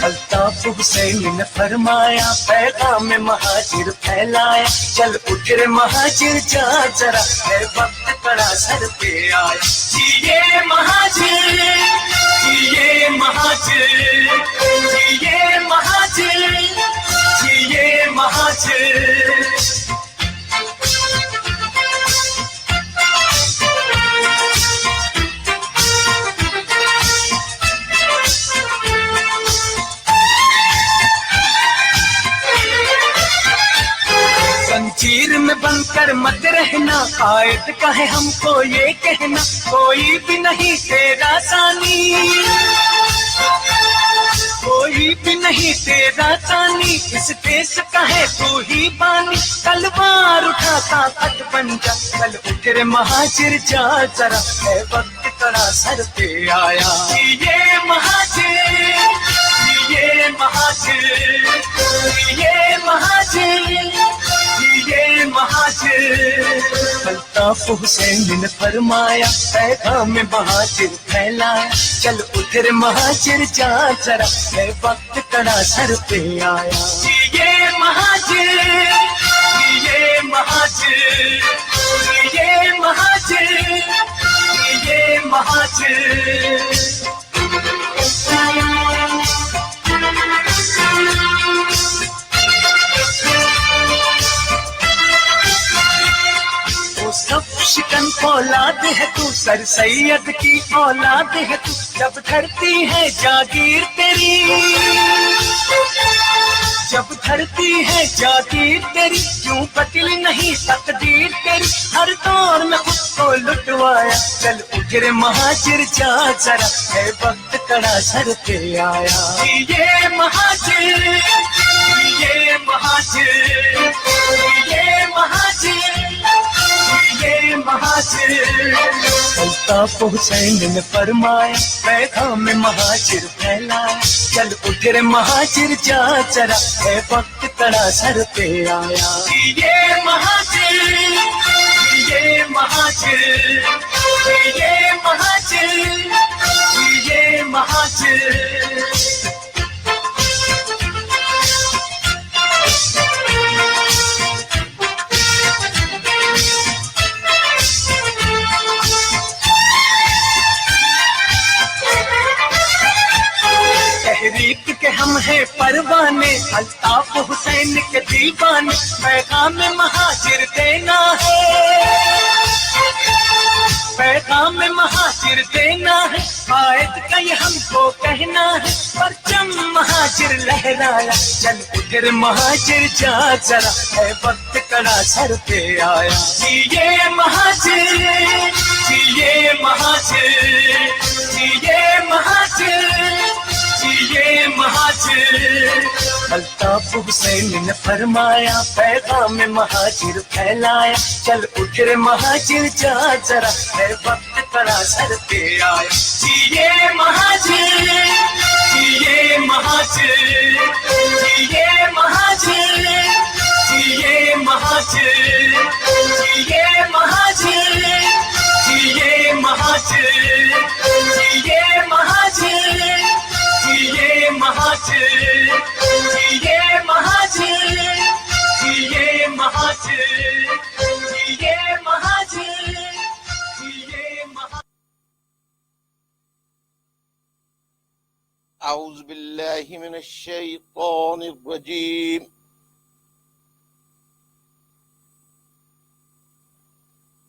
الطاف حسین نے فرمایا پیغام مہاجر پھیلایا، چل اٹھ رے مہاجر جا ذرا ہے وقت کڑا سر پہ آیا، جیے مہاجر جیے مہاجر جیے مہاجر جیے مہاجر۔ زنجیر میں بن کر مت رہنا، قائد کا ہے ہم کو یہ کہنا، کوئی بھی نہیں تیرا ثانی، کوئی بھی نہیں تیرا ثانی، اس دیس کا ہے تو ہی بانی، تلوار اٹھا طاقت بن جا، چل اٹھ رے مہاجر جا ذرا ہے وقت کڑا سر پہ آیا، یہ مہاجر یہ مہاجر یہ مہاجر یہ مہاجر۔ الطاف حسین نے فرمایا پیغام مہاجر پھیلایا، چل اٹھ رے مہاجر جا ذرا ہے وقت کڑا سر پہ آیا، یہ مہاجر یہ مہاجر یہ مہاجر یہ مہاجر۔ سب شکن اولاد ہے تو، سر سید کی اولاد ہے تو، جب دھرتی ہے جاگیر تیری، جب دھرتی ہے جاگیر تیری، کیوں بدل نہیں تقدیر تیری، ہر دور میں خود کو لٹوایا، چل اٹھ رے مہاجر جا ذرا ہے وقت کڑا سر پہ آیا، یہ مہاجر یہ مہاجر یہ مہاجر یہ مہاجر۔ الطاف حسین نے فرمایا پیغام مہاجر پھیلایا، چل اٹھ رے مہاجر جا ذرا ہے وقت کڑا سر پہ آیا، یہ مہاجر یہ مہاجر یہ مہاجر یہ مہاجر۔ تحریک کے ہم ہیں پروانے، الطاف حسین کے دیوانے، پیغام مہاجر دینا ہے، پیغام مہاجر دینا ہے، قائد کا یہ ہم کو کہنا ہے، پرچم مہاجر لہرایا، چل اٹھ رے مہاجر جا ذرا ہے وقت کڑا سر پہ آیا، یہ مہاجر یہ مہاجر یہ مہاجر یہ مہاجر۔ الطاف حسین نے فرمایا پیغام مہاجر پھیلایا، چل اٹھ رے مہاجر جا ذرا ہے وقت کڑا سر پہ آیا، یہ مہاجر یہ مہاجر یہ مہاجر یہ مہاجر یہ مہاجر یہ مہاجر یہ مہاجر یہ مہاجر یہ مہاجر یہ مہاجر یہ مہاجر یہ مہاجر۔ اعوذ باللہ من الشیطان الرجیم،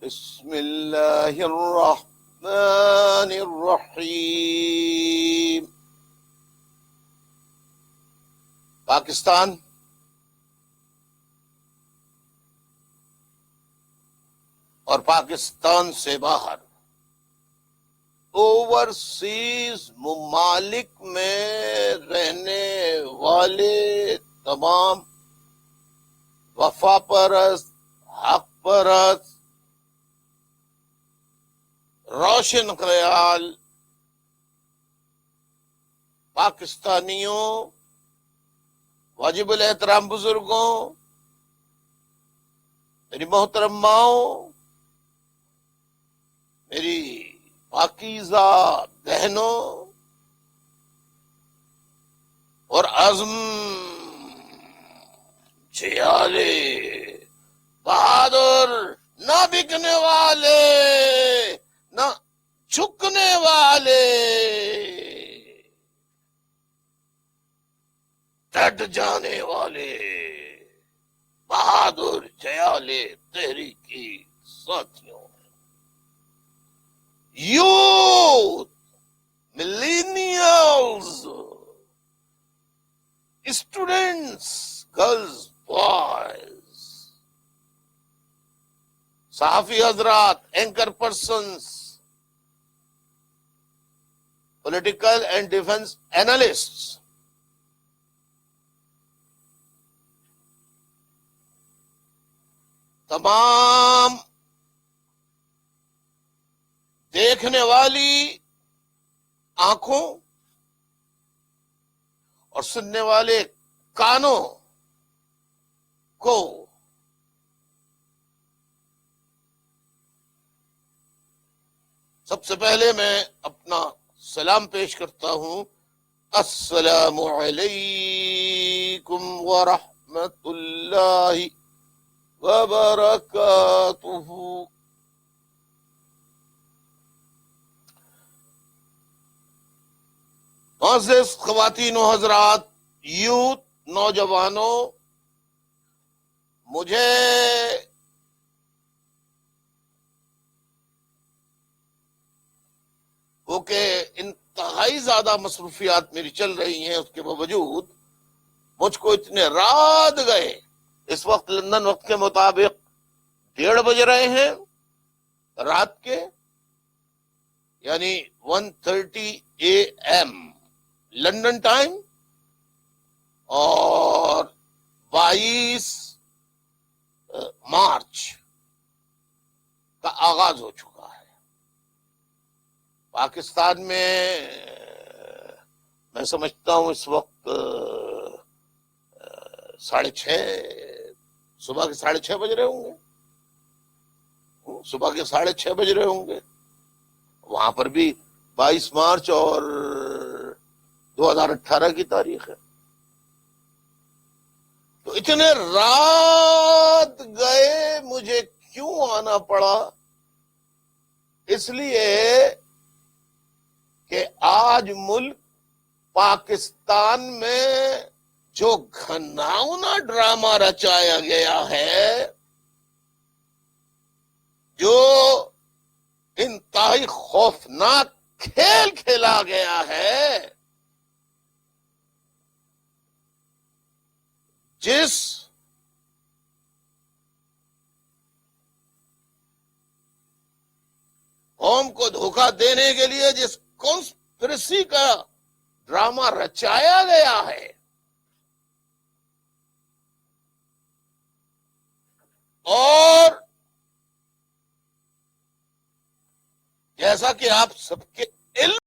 بسم اللہ الرحمن الرحیم۔ پاکستان اور پاکستان سے باہر اوورسیز ممالک میں رہنے والے تمام وفا پرست، حق پرست، روشن خیال پاکستانیوں، واجب الاحترام بزرگوں، میری محترم ماؤں، میری پاکیزہ بہنوں، عزم چھیالے بہادر نہ بکنے والے نہ جھکنے والے ڈٹ جانے والے بہادر جیالے تحریکی ساتھیوں youth millennials students girls boys صحافی حضرات anchor persons political and defence analyst تمام دیکھنے والی آنکھوں اور سننے والے کانوں کو سب سے پہلے میں اپنا سلام پیش کرتا ہوں. السلام علیکم ورحمۃ اللہ وبرکاتہ. معزز خواتین و حضرات، یوتھ، نوجوانوں، مجھے وہ کہ انتہائی زیادہ مصروفیات میری چل رہی ہیں، اس کے باوجود مجھ کو اتنے رات گئے. اس وقت لندن وقت کے مطابق 1:30 بج رہے ہیں رات کے، یعنی 1:30 AM لندن ٹائم، اور 22 مارچ کا آغاز ہو چکا ہے. پاکستان میں سمجھتا ہوں اس وقت 6:30 صبح کے 6:30 بج رہے ہوں گے، صبح کے 6:30 بج رہے ہوں گے. وہاں پر بھی 22 مارچ اور 2018 کی تاریخ ہے. تو اتنے رات گئے مجھے کیوں آنا پڑا؟ اس لیے کہ آج ملک پاکستان میں جو گھناؤنا ڈرامہ رچایا گیا ہے، جو انتہائی خوفناک کھیل کھیلا گیا ہے، جس قوم کو دھوکہ دینے کے لیے جس کانسپریسی کا ڈرامہ رچایا گیا ہے، اور جیسا کہ آپ سب کے علم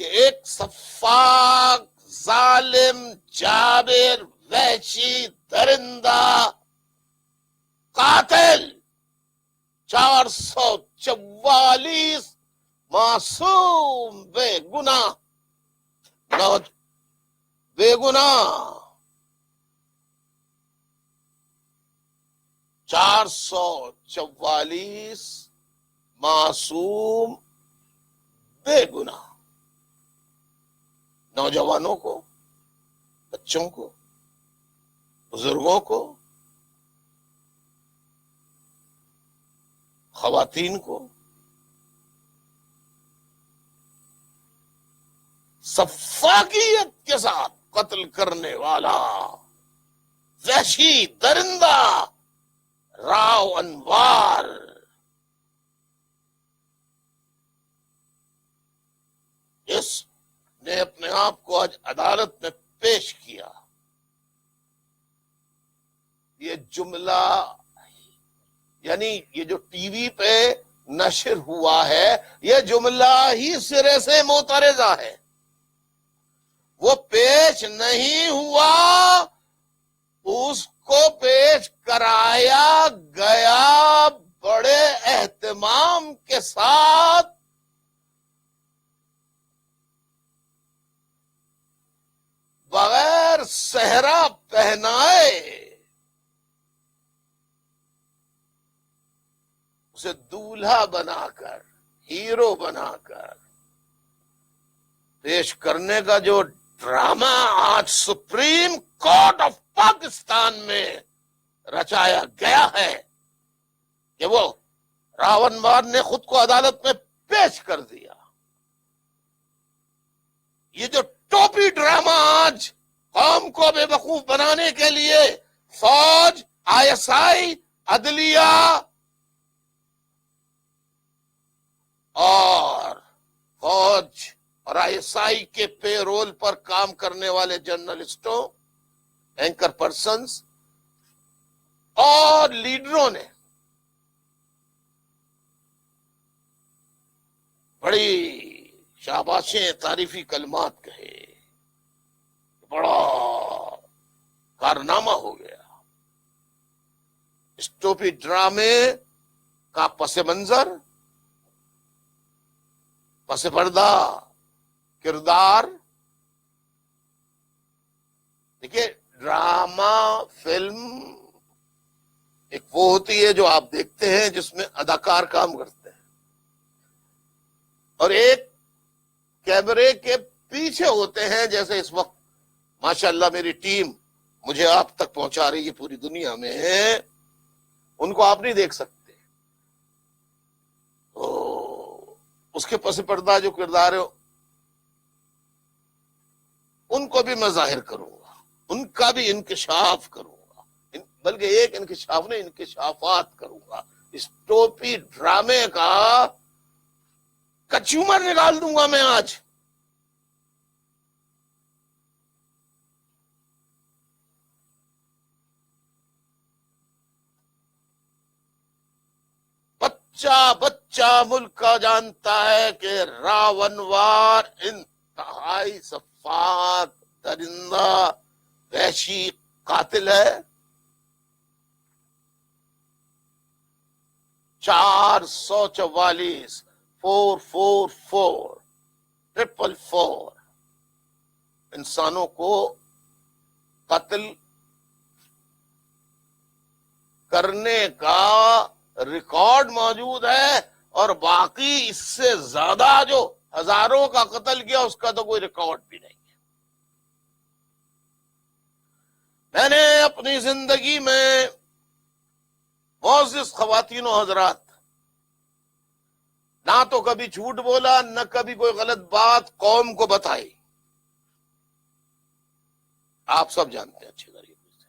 کہ ایک سفاک، ظالم، جابر، وحشی، درندہ، قاتل 444 معصوم بے گناہ 444 معصوم بے گناہ نوجوانوں کو، بچوں کو، بزرگوں کو، خواتین کو سفاکیت کے ساتھ قتل کرنے والا وحشی درندہ راو انوار اس نے اپنے آپ کو آج عدالت میں پیش کیا. یہ جملہ، یعنی یہ جو ٹی وی پہ نشر ہوا ہے، یہ جملہ ہی سرے سے معترضہ ہے. وہ پیش نہیں ہوا، اس کو پیش کرایا گیا بڑے اہتمام کے ساتھ صحرا پہنائے، اسے دولہا بنا کر، ہیرو بنا کر پیش کرنے کا جو ڈرامہ آج سپریم کورٹ آف پاکستان میں رچایا گیا ہے کہ وہ راون وار نے خود کو عدالت میں پیش کر دیا. یہ جو ٹوپی ڈرامہ آج قوم کو بے وقوف بنانے کے لیے فوج، ISI، عدلیہ اور فوج اور ISI کے پے رول پر کام کرنے والے جرنلسٹوں، اینکر پرسنز اور لیڈروں نے بڑی شاباشیں، تعریفی کلمات کہے، بڑا کارنامہ ہو گیا. اس ٹوپی ڈرامے کا پس منظر، پس پردہ کردار، دیکھیے ڈرامہ فلم ایک وہ ہوتی ہے جو آپ دیکھتے ہیں جس میں اداکار کام کرتے ہیں، اور ایک کیمرے کے پیچھے ہوتے ہیں، جیسے اس وقت ماشاءاللہ میری ٹیم مجھے آپ تک پہنچا رہی ہے پوری دنیا میں ہے. ان کو آپ نہیں دیکھ سکتے، تو اس کے پس پردہ جو کردار ہے ان کو بھی میں ظاہر کروں گا، ان کا بھی انکشاف کروں گا، بلکہ ایک انکشاف نہیں، انکشافات کروں گا. اس ٹوپی ڈرامے کا کچومر نکال دوں گا میں آج. بچہ ملک کا جانتا ہے کہ راونوار انتہائی صفات، درندہ، وحشی قاتل ہے. 444 444 444 انسانوں کو قتل کرنے کا ریکارڈ موجود ہے، اور باقی اس سے زیادہ جو ہزاروں کا قتل کیا اس کا تو کوئی ریکارڈ بھی نہیں ہے. میں نے اپنی زندگی میں معزز خواتین و حضرات نہ تو کبھی جھوٹ بولا، نہ کبھی کوئی غلط بات قوم کو بتائی. آپ سب جانتے ہیں اچھی طریقے سے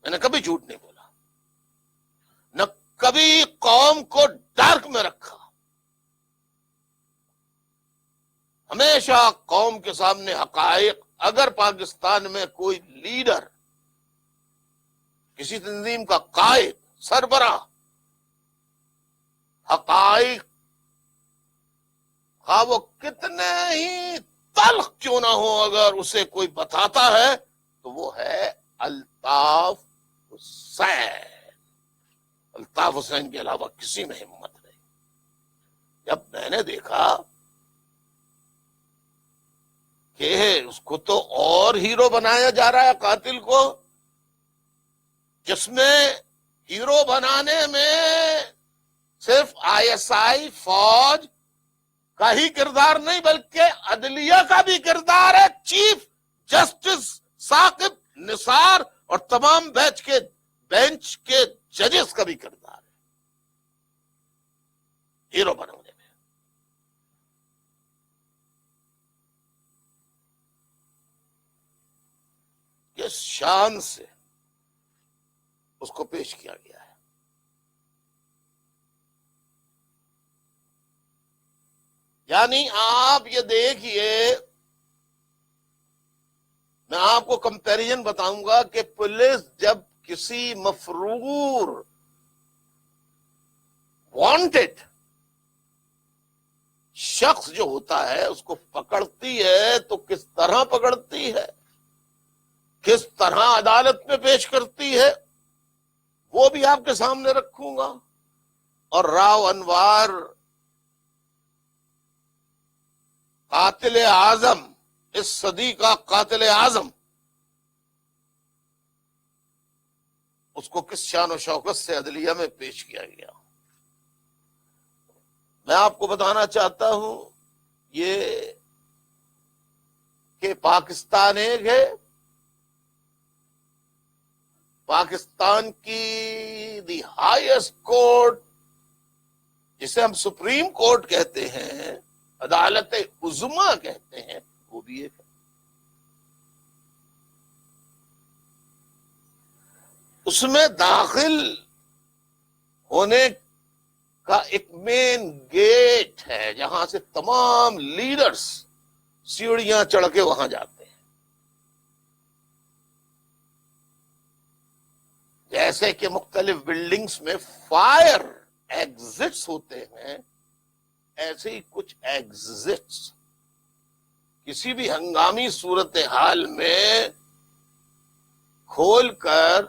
میں نے کبھی جھوٹ نہیں بولا، نہ کبھی قوم کو ڈارک میں رکھا. ہمیشہ قوم کے سامنے حقائق. اگر پاکستان میں کوئی لیڈر، کسی تنظیم کا قائد، سربراہ حقائق خواہ وہ کتنے ہی تلخ کیوں نہ ہو، اگر اسے کوئی بتاتا ہے تو وہ ہے الطاف حسین. الطاف حسین کے علاوہ کسی میں ہمت نہیں. جب میں نے دیکھا کہ اس کو تو اور ہیرو بنایا جا رہا ہے قاتل کو، جس میں ہیرو بنانے میں صرف ISI فوج کا ہی کردار نہیں بلکہ عدلیہ کا بھی کردار ہے. چیف جسٹس ثاقب نثار اور تمام بینچ کے ججز کا بھی کردار ہے ہیرو بنانے میں. کس شان سے اس کو پیش کیا گیا ہے. یعنی آپ یہ دیکھیے، میں آپ کو کمپیریزن بتاؤں گا کہ پولیس جب کسی مفرور وانٹڈ شخص جو ہوتا ہے اس کو پکڑتی ہے تو کس طرح پکڑتی ہے، کس طرح عدالت میں پیش کرتی ہے، وہ بھی آپ کے سامنے رکھوں گا. اور راو انوار قاتل اعظم اس صدی کا قاتل اعظم، اس کو کس شان و شوکت سے عدلیہ میں پیش کیا گیا۔ میں آپ کو بتانا چاہتا ہوں یہ کہ پاکستان ایک ہے، پاکستان کی دی ہائیسٹ کورٹ جسے ہم سپریم کورٹ کہتے ہیں، عدالت عظمیٰ کہتے ہیں، وہ بھی ایک ہے۔ اس میں داخل ہونے کا ایک مین گیٹ ہے جہاں سے تمام لیڈرز سیڑھیاں چڑھ کے وہاں جاتے ہیں۔ جیسے کہ مختلف بلڈنگز میں فائر ایگزٹس ہوتے ہیں، ایسے ہی کچھ ایگزٹس کسی بھی ہنگامی صورتحال میں کھول کر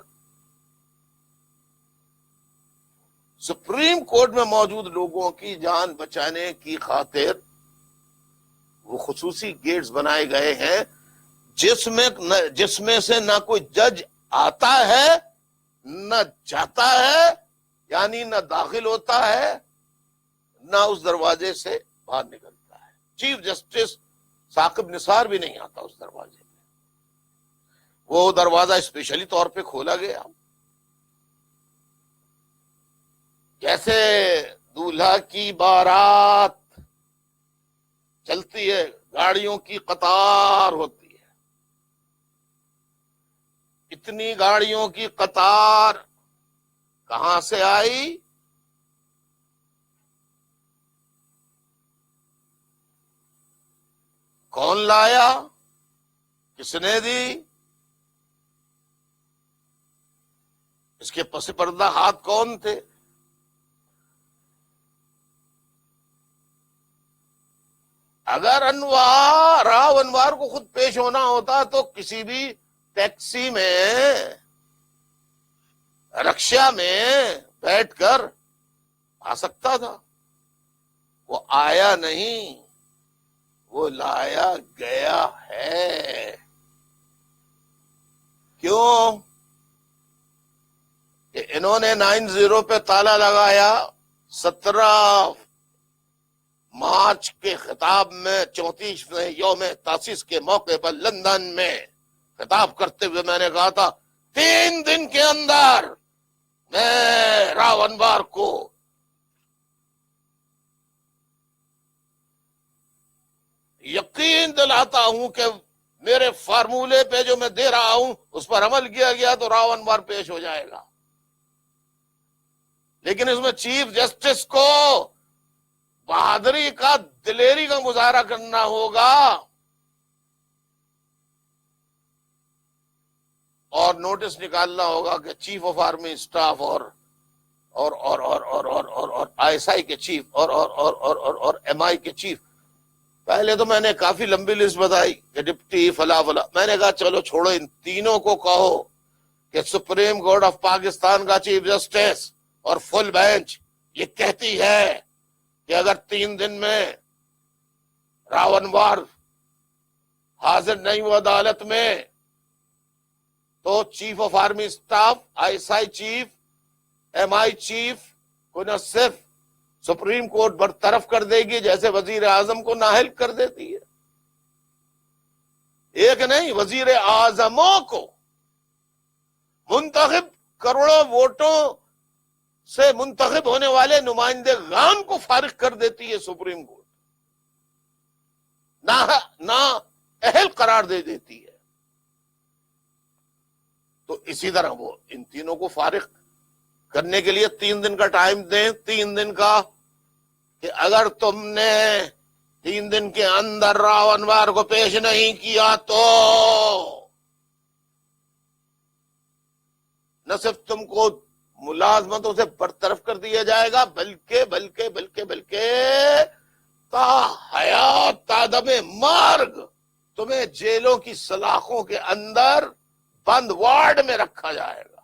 سپریم کورٹ میں موجود لوگوں کی جان بچانے کی خاطر وہ خصوصی گیٹس بنائے گئے ہیں، جس میں سے نہ کوئی جج آتا ہے نہ جاتا ہے، یعنی نہ داخل ہوتا ہے نہ اس دروازے سے باہر نکلتا ہے۔ چیف جسٹس ثاقب نثار بھی نہیں آتا اس دروازے میں، وہ دروازہ اسپیشلی طور پہ کھولا گیا۔ جیسے دولہا کی بارات چلتی ہے، گاڑیوں کی قطار ہوتی ہے، اتنی گاڑیوں کی قطار کہاں سے آئی؟ کون لایا؟ کس نے دی؟ اس کے پس پردہ ہاتھ کون تھے؟ اگر راو انوار کو خود پیش ہونا ہوتا تو کسی بھی ٹیکسی میں، رکشا میں بیٹھ کر آ سکتا تھا، وہ آیا نہیں، وہ لایا گیا ہے۔ کیوں؟ کہ انہوں نے 90 پہ تالا لگایا، 17 مارچ کے خطاب میں 34ویں یوم تاسیس کے موقع پر لندن میں خطاب کرتے ہوئے میں نے کہا تھا 3 دن کے اندر میں راو انوار کو یقین دلاتا ہوں کہ میرے فارمولے پہ جو میں دے رہا ہوں اس پر عمل کیا گیا تو راو انوار پیش ہو جائے گا۔ لیکن اس میں چیف جسٹس کو بہادری کا، دلیری کا مظاہرہ کرنا ہوگا اور نوٹس نکالنا ہوگا کہ چیف آف آرمی اسٹاف اور آئی ایس آئی کے چیف اور ایم آئی کے چیف، پہلے تو میں نے کافی لمبی لسٹ بتائی کہ ڈپٹی فلا فلا، میں نے کہا چلو چھوڑو، ان تینوں کو کہو کہ سپریم کورٹ آف پاکستان کا چیف جسٹس اور فل بینچ یہ کہتی ہے کہ اگر 3 دن میں راو انوار حاضر نہیں ہوا عدالت میں تو chief of army staff, I S I chief, M I chief کو نہ صرف سپریم کورٹ برطرف کر دے گی جیسے وزیر اعظم کو نااہل کر دیتی ہے، ایک نہیں، وزیر اعظموں کو، منتخب کروڑوں ووٹوں سے منتخب ہونے والے نمائندے گان کو فارغ کر دیتی ہے سپریم کورٹ، نہ اہل قرار دے دیتی ہے۔ تو اسی طرح وہ ان تینوں کو فارغ کرنے کے لیے 3 دن کا ٹائم دیں، 3 دن کا، کہ اگر تم نے 3 دن کے اندر راو انوار کو پیش نہیں کیا تو نہ صرف تم کو ملازمتوں سے برطرف کر دیا جائے گا بلکہ تا حیات تادم مارگ تمہیں جیلوں کی سلاخوں کے اندر بند وارڈ میں رکھا جائے گا۔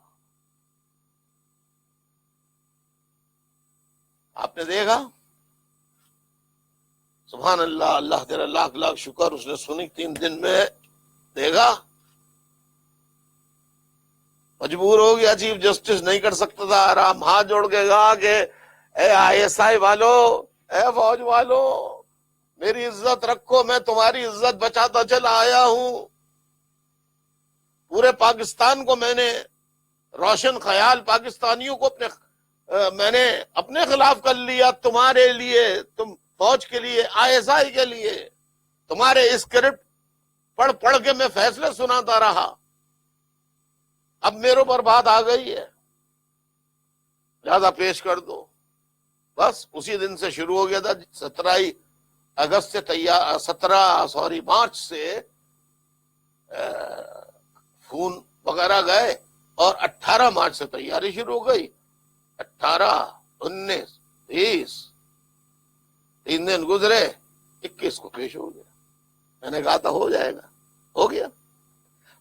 آپ نے دیکھا سبحان اللہ, اللہ تیرا لاکھ لاکھ شکر, اس نے سنی 3 دن میں دے گا. مجبور ہو گیا, چیف جسٹس نہیں کر سکتا تھا, آرام ہاتھ جوڑ کے کہا کہ اے ISI والو, اے فوج والو, میری عزت رکھو, میں تمہاری عزت بچاتا چلا آیا ہوں. پورے پاکستان کو میں نے روشن خیال پاکستانیوں کو میں نے اپنے خلاف کر لیا تمہارے لیے, تم فوج کے لیے, ISI کے لیے. تمہارے اسکرپٹ پڑھ پڑھ کے میں فیصلے سناتا رہا. اب میرے اوپر بات آ گئی ہے, لہذا پیش کر دو. بس اسی دن سے شروع ہو گیا تھا. 17 مارچ سے خون وغیرہ گئے اور 18 مارچ سے تیاری شروع ہو گئی. 18, 19, 20 3 دن گزرے, 21 کو پیش ہو گیا. میں نے کہا تھا ہو جائے گا, ہو گیا.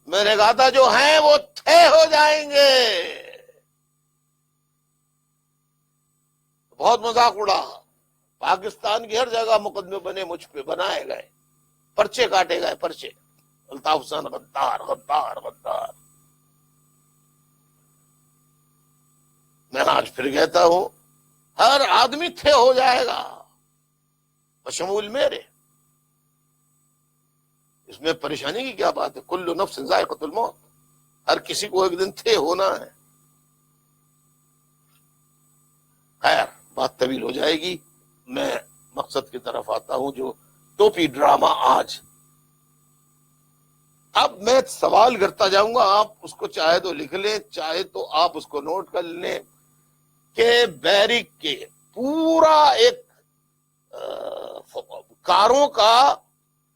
میں نے کہا تھا جو ہیں وہ تھے ہو جائیں گے. بہت مذاق اڑا. پاکستان کی ہر جگہ مقدمے بنے مجھ پہ, بنائے گئے, پرچے کاٹے گئے, پرچے. الطاف حسین غدار غدار غدار. میں آج پھر کہتا ہوں, ہر آدمی تھے ہو جائے گا, بشمول میرے. اس میں پریشانی کی کیا بات ہے؟ کل نفس ذائقۃ الموت, ہر کسی کو ایک دن تھے ہونا ہے. خیر, بات طویل ہو جائے گی. میں مقصد کی طرف آتا ہوں, جو ٹوپی ڈرامہ آج. اب میں سوال کرتا جاؤں گا, آپ اس کو چاہے تو لکھ لیں, چاہے تو آپ اس کو نوٹ کر لیں, کہ بیرک کے پورا ایک کاروں کا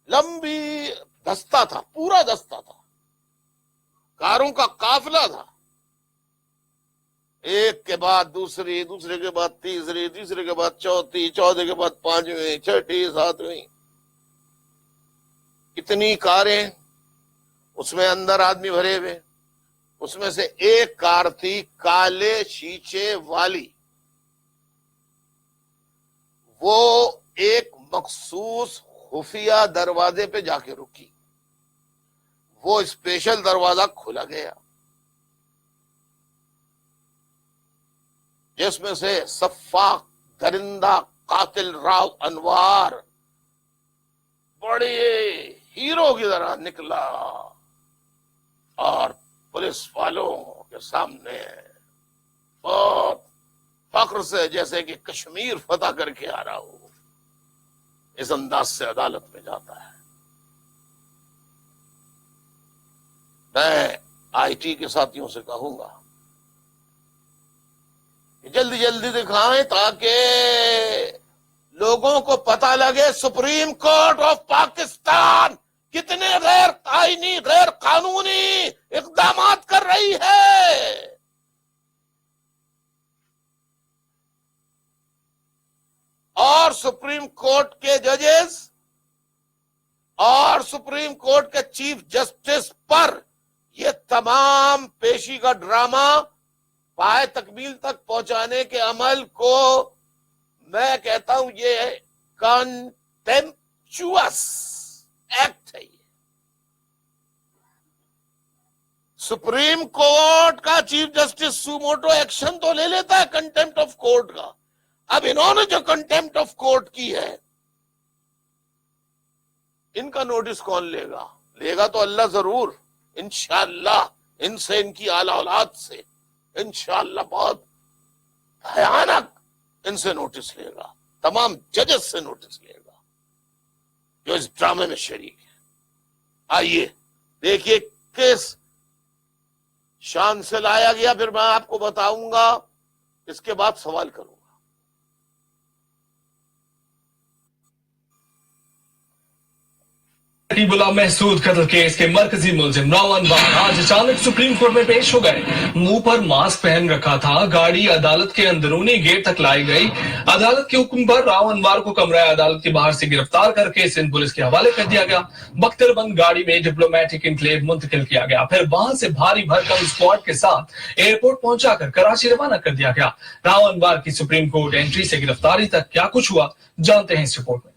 لمبی دستہ تھا, پورا دستہ تھا, کاروں کا قافلہ تھا. ایک کے بعد دوسری, دوسرے کے بعد تیسری, تیسرے کے بعد چوتھی, چوتھے کے بعد 5ویں, 6ٹھی, 7ویں. اتنی کاریں, اس میں اندر آدمی بھرے ہوئے. اس میں سے ایک کار تھی کالے شیشے والی. وہ ایک مخصوص خفیہ دروازے پہ جا کے رکی. وہ اسپیشل دروازہ کھلا گیا, جس میں سے سفاق درندہ قاتل راو انوار بڑے ہیرو کی طرح نکلا, اور پولیس والوں کے سامنے بہت فخر سے, جیسے کہ کشمیر فتح کر کے آ رہا ہو, اس انداز سے عدالت میں جاتا ہے. میں IT کے ساتھیوں سے کہوں گا کہ جلدی جلدی دکھائیں, تاکہ لوگوں کو پتہ لگے سپریم کورٹ آف پاکستان کتنے غیر آئینی, غیر قانونی اقدامات کر رہی ہے. اور سپریم کورٹ کے ججز اور سپریم کورٹ کے چیف جسٹس پر یہ تمام پیشی کا ڈرامہ پائے تکمیل تک پہنچانے کے عمل کو میں کہتا ہوں یہ کانٹمپچوس ایکٹ ہے. سپریم کورٹ کا چیف جسٹس سوموٹو ایکشن تو لے لیتا ہے کنٹمپٹ آف کورٹ کا. اب انہوں نے جو کنٹمپٹ آف کورٹ کی ہے, ان کا نوٹس کون لے گا؟ لے گا تو اللہ ضرور, انشاءاللہ. ان سے, ان کی اعلی اولاد سے انشاءاللہ بہت بھیانک ان سے نوٹس لے گا, تمام ججز سے نوٹس لے گا جو اس ڈرامے میں شریک ہے. آئیے دیکھیے کس شان سے لایا گیا, پھر میں آپ کو بتاؤں گا, اس کے بعد سوال کروں گا. غلام محسود قتل کیس کے مرکزی ملزم راو انوار آج اچانک سپریم کورٹ میں پیش ہو گئے. منہ پر ماسک پہن رکھا تھا, گاڑی عدالت کے اندرونی گیٹ تک لائی گئی. عدالت کے حکم پر راو انوار کو کمرہ عدالت کے باہر سے گرفتار کر کے سندھ پولیس کے حوالے کر دیا گیا. بختر بند گاڑی میں ڈپلومیٹک انکلیو منتقل کیا گیا, پھر وہاں سے بھاری بھرکم اسکواڈ کے ساتھ ایئرپورٹ پہنچا کر کراچی روانہ کر دیا گیا. راو انوار کی سپریم کورٹ انٹری سے گرفتاری تک کیا کچھ ہوا, جانتے ہیں اس رپورٹ میں.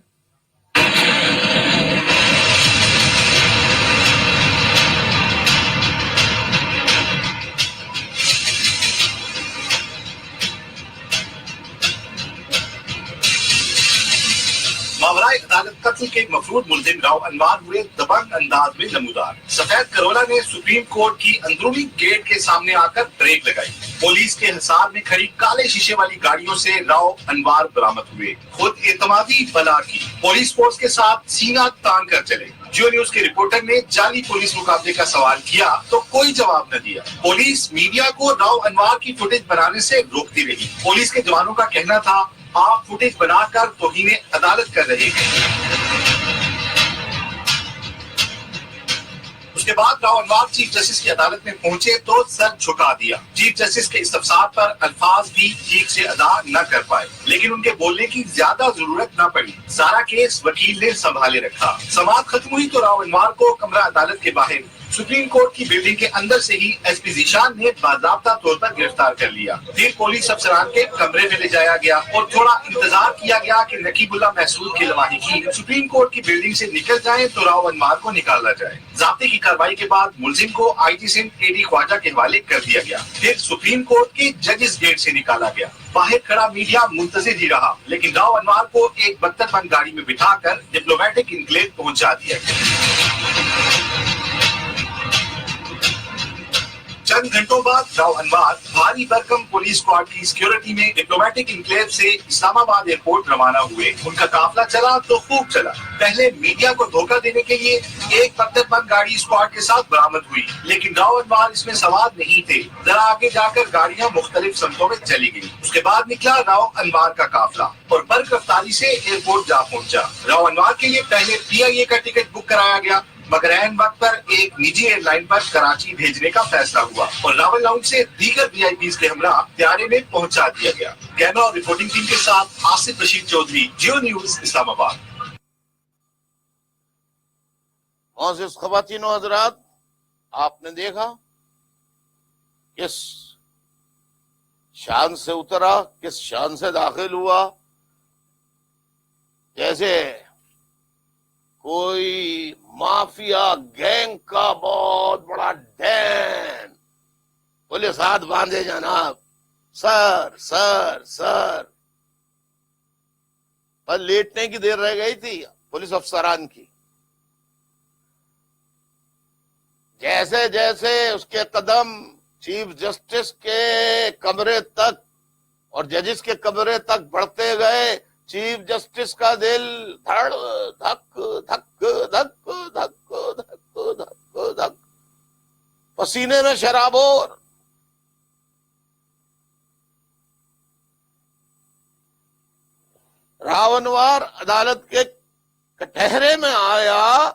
قتل کے مفروض ملزم راؤ انوار ہوئے دبنگ انداز میں نمودار۔ سفید کرولا نے سپریم کورٹ کی اندرونی گیٹ کے سامنے آ کر بریک لگائی۔ پولیس کے حصار میں کھڑی کالے شیشے والی گاڑیوں سے راؤ انوار برآمد ہوئے۔ خود اعتمادی بلا کی، پولیس فورس کے ساتھ سینہ تان کر چلے۔ جیو نیوز کے رپورٹر نے جعلی پولیس مقابلے کا سوال کیا تو کوئی جواب نہ دیا۔ پولیس میڈیا کو راؤ انوار کی فوٹیج بنانے سے روکتی رہی۔ پولیس کے جوانوں کا کہنا تھا آپ فوٹیج بنا کر توہین عدالت کر رہے ہیں۔ اس کے بعد راؤ انوار چیف جسٹس کی عدالت میں پہنچے تو سر جھکا دیا۔ چیف جسٹس کے استفسار پر الفاظ بھی ٹھیک سے ادا نہ کر پائے، لیکن ان کے بولنے کی زیادہ ضرورت نہ پڑی۔ سارا کیس وکیل نے سنبھالے رکھا۔ سماعت ختم ہوئی تو راؤ انوار کو کمرہ عدالت کے باہر سپریم کورٹ کی بلڈنگ کے اندر سے ہی ایس پی ذیشان نے باضابطہ طور پر گرفتار کر لیا۔ پھر پولیس افسران کے کمرے میں لے جایا گیا اور تھوڑا انتظار کیا گیا کہ نقیب اللہ محسود کے لواحقین سپریم کورٹ کی بلڈنگ سے نکل جائیں تو راؤ انوار کو نکالا جائے۔ ضابطے کی کارروائی کے بعد ملزم کو آئی جی سندھ اے ڈی خواجہ کے حوالے کر دیا گیا۔ پھر سپریم کورٹ کے ججز گیٹ سے نکالا گیا۔ باہر کھڑا میڈیا منتظر ہی رہا، لیکن راؤ انوار کو ایک بتر بند گاڑی میں بٹھا کر ڈپلومیٹک انکلیو پہنچا دیا گیا۔ چند گھنٹوں بعد راؤ انوار بھاری بھرکم پولیس اسکواڈ کی سیکیورٹی میں ڈپلومیٹک انکلیو سے اسلام آباد ایئرپورٹ روانہ ہوئے۔ ان کا قافلہ چلا تو خوب چلا۔ پہلے میڈیا کو دھوکہ دینے کے لیے ایک پتھر بند گاڑی اسکواڈ کے ساتھ برآمد ہوئی، لیکن راؤ انوار اس میں سوار نہیں تھے۔ ذرا آگے جا کر گاڑیاں مختلف سمتوں میں چلی گئی۔ اس کے بعد نکلا راؤ انوار کا قافلہ اور برق رفتاری سے ایئرپورٹ جا پہنچا۔ راؤ انوار کے لیے پہلے پی آئی اے کا ٹکٹ بک کرایا گیا، مگر عین وقت پر ایک نجی ایئر لائن پر کراچی بھیجنے کا فیصلہ ہوا اور راول لاؤنج سے دیگر وی آئی پیز کے ہمراہ طیارے میں پہنچا دیا گیا۔ کیمرہ اور رپورٹنگ ٹیم کے ساتھ آصف رشید چودھری، جیو نیوز، اسلام آباد۔ معزز خواتین و حضرات، آپ نے دیکھا کس شان سے اترا، کس شان سے داخل ہوا، جیسے کوئی مافیا گینگ کا بہت بڑا ڈین۔ پولیس ہاتھ باندھے جناب، سر سر سر، بس لیٹنے کی دیر رہ گئی تھی پولیس افسران کی۔ جیسے جیسے اس کے قدم چیف جسٹس کے کمرے تک اور ججز کے کمرے تک بڑھتے گئے، چیف جسٹس کا دل دھڑ دھک دھک دھک دھک دھک دھک دھک، پسینے میں شرابور۔ راؤ انوار عدالت کے کٹہرے میں آیا،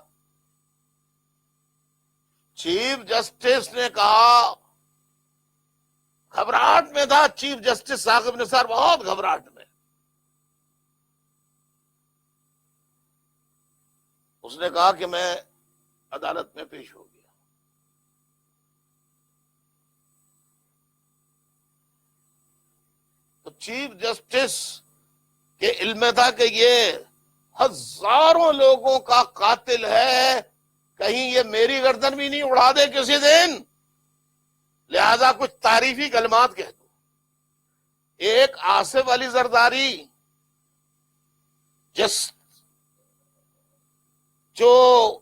چیف جسٹس نے کہا، گھبراہٹ میں تھا چیف جسٹس ثاقب نثار، بہت گھبراہٹ میں۔ اس نے کہا کہ میں عدالت میں پیش ہو گیا۔ تو چیف جسٹس کے علم میں تھا کہ یہ ہزاروں لوگوں کا قاتل ہے، کہیں یہ میری گردن بھی نہیں اڑا دے کسی دن، لہذا کچھ تعریفی کلمات کہہ دو۔ ایک آصف علی زرداری جو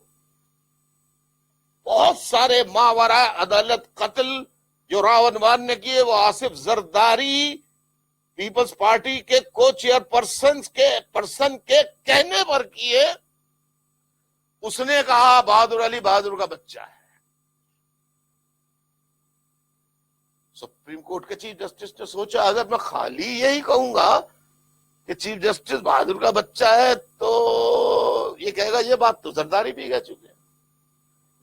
بہت سارے ماورا عدالت قتل جو راؤ انوار نے کیے، وہ آصف زرداری پیپلز پارٹی کے کو چیئر پرسن کے کہنے پر کیے۔ اس نے کہا بہادر علی بہادر کا بچہ ہے۔ سپریم کورٹ کے چیف جسٹس نے سوچا اگر میں خالی یہی کہوں گا کہ چیف جسٹس بہادر کا بچہ ہے تو یہ کہے گا یہ بات تو زرداری بھی کہہ چکے ہیں،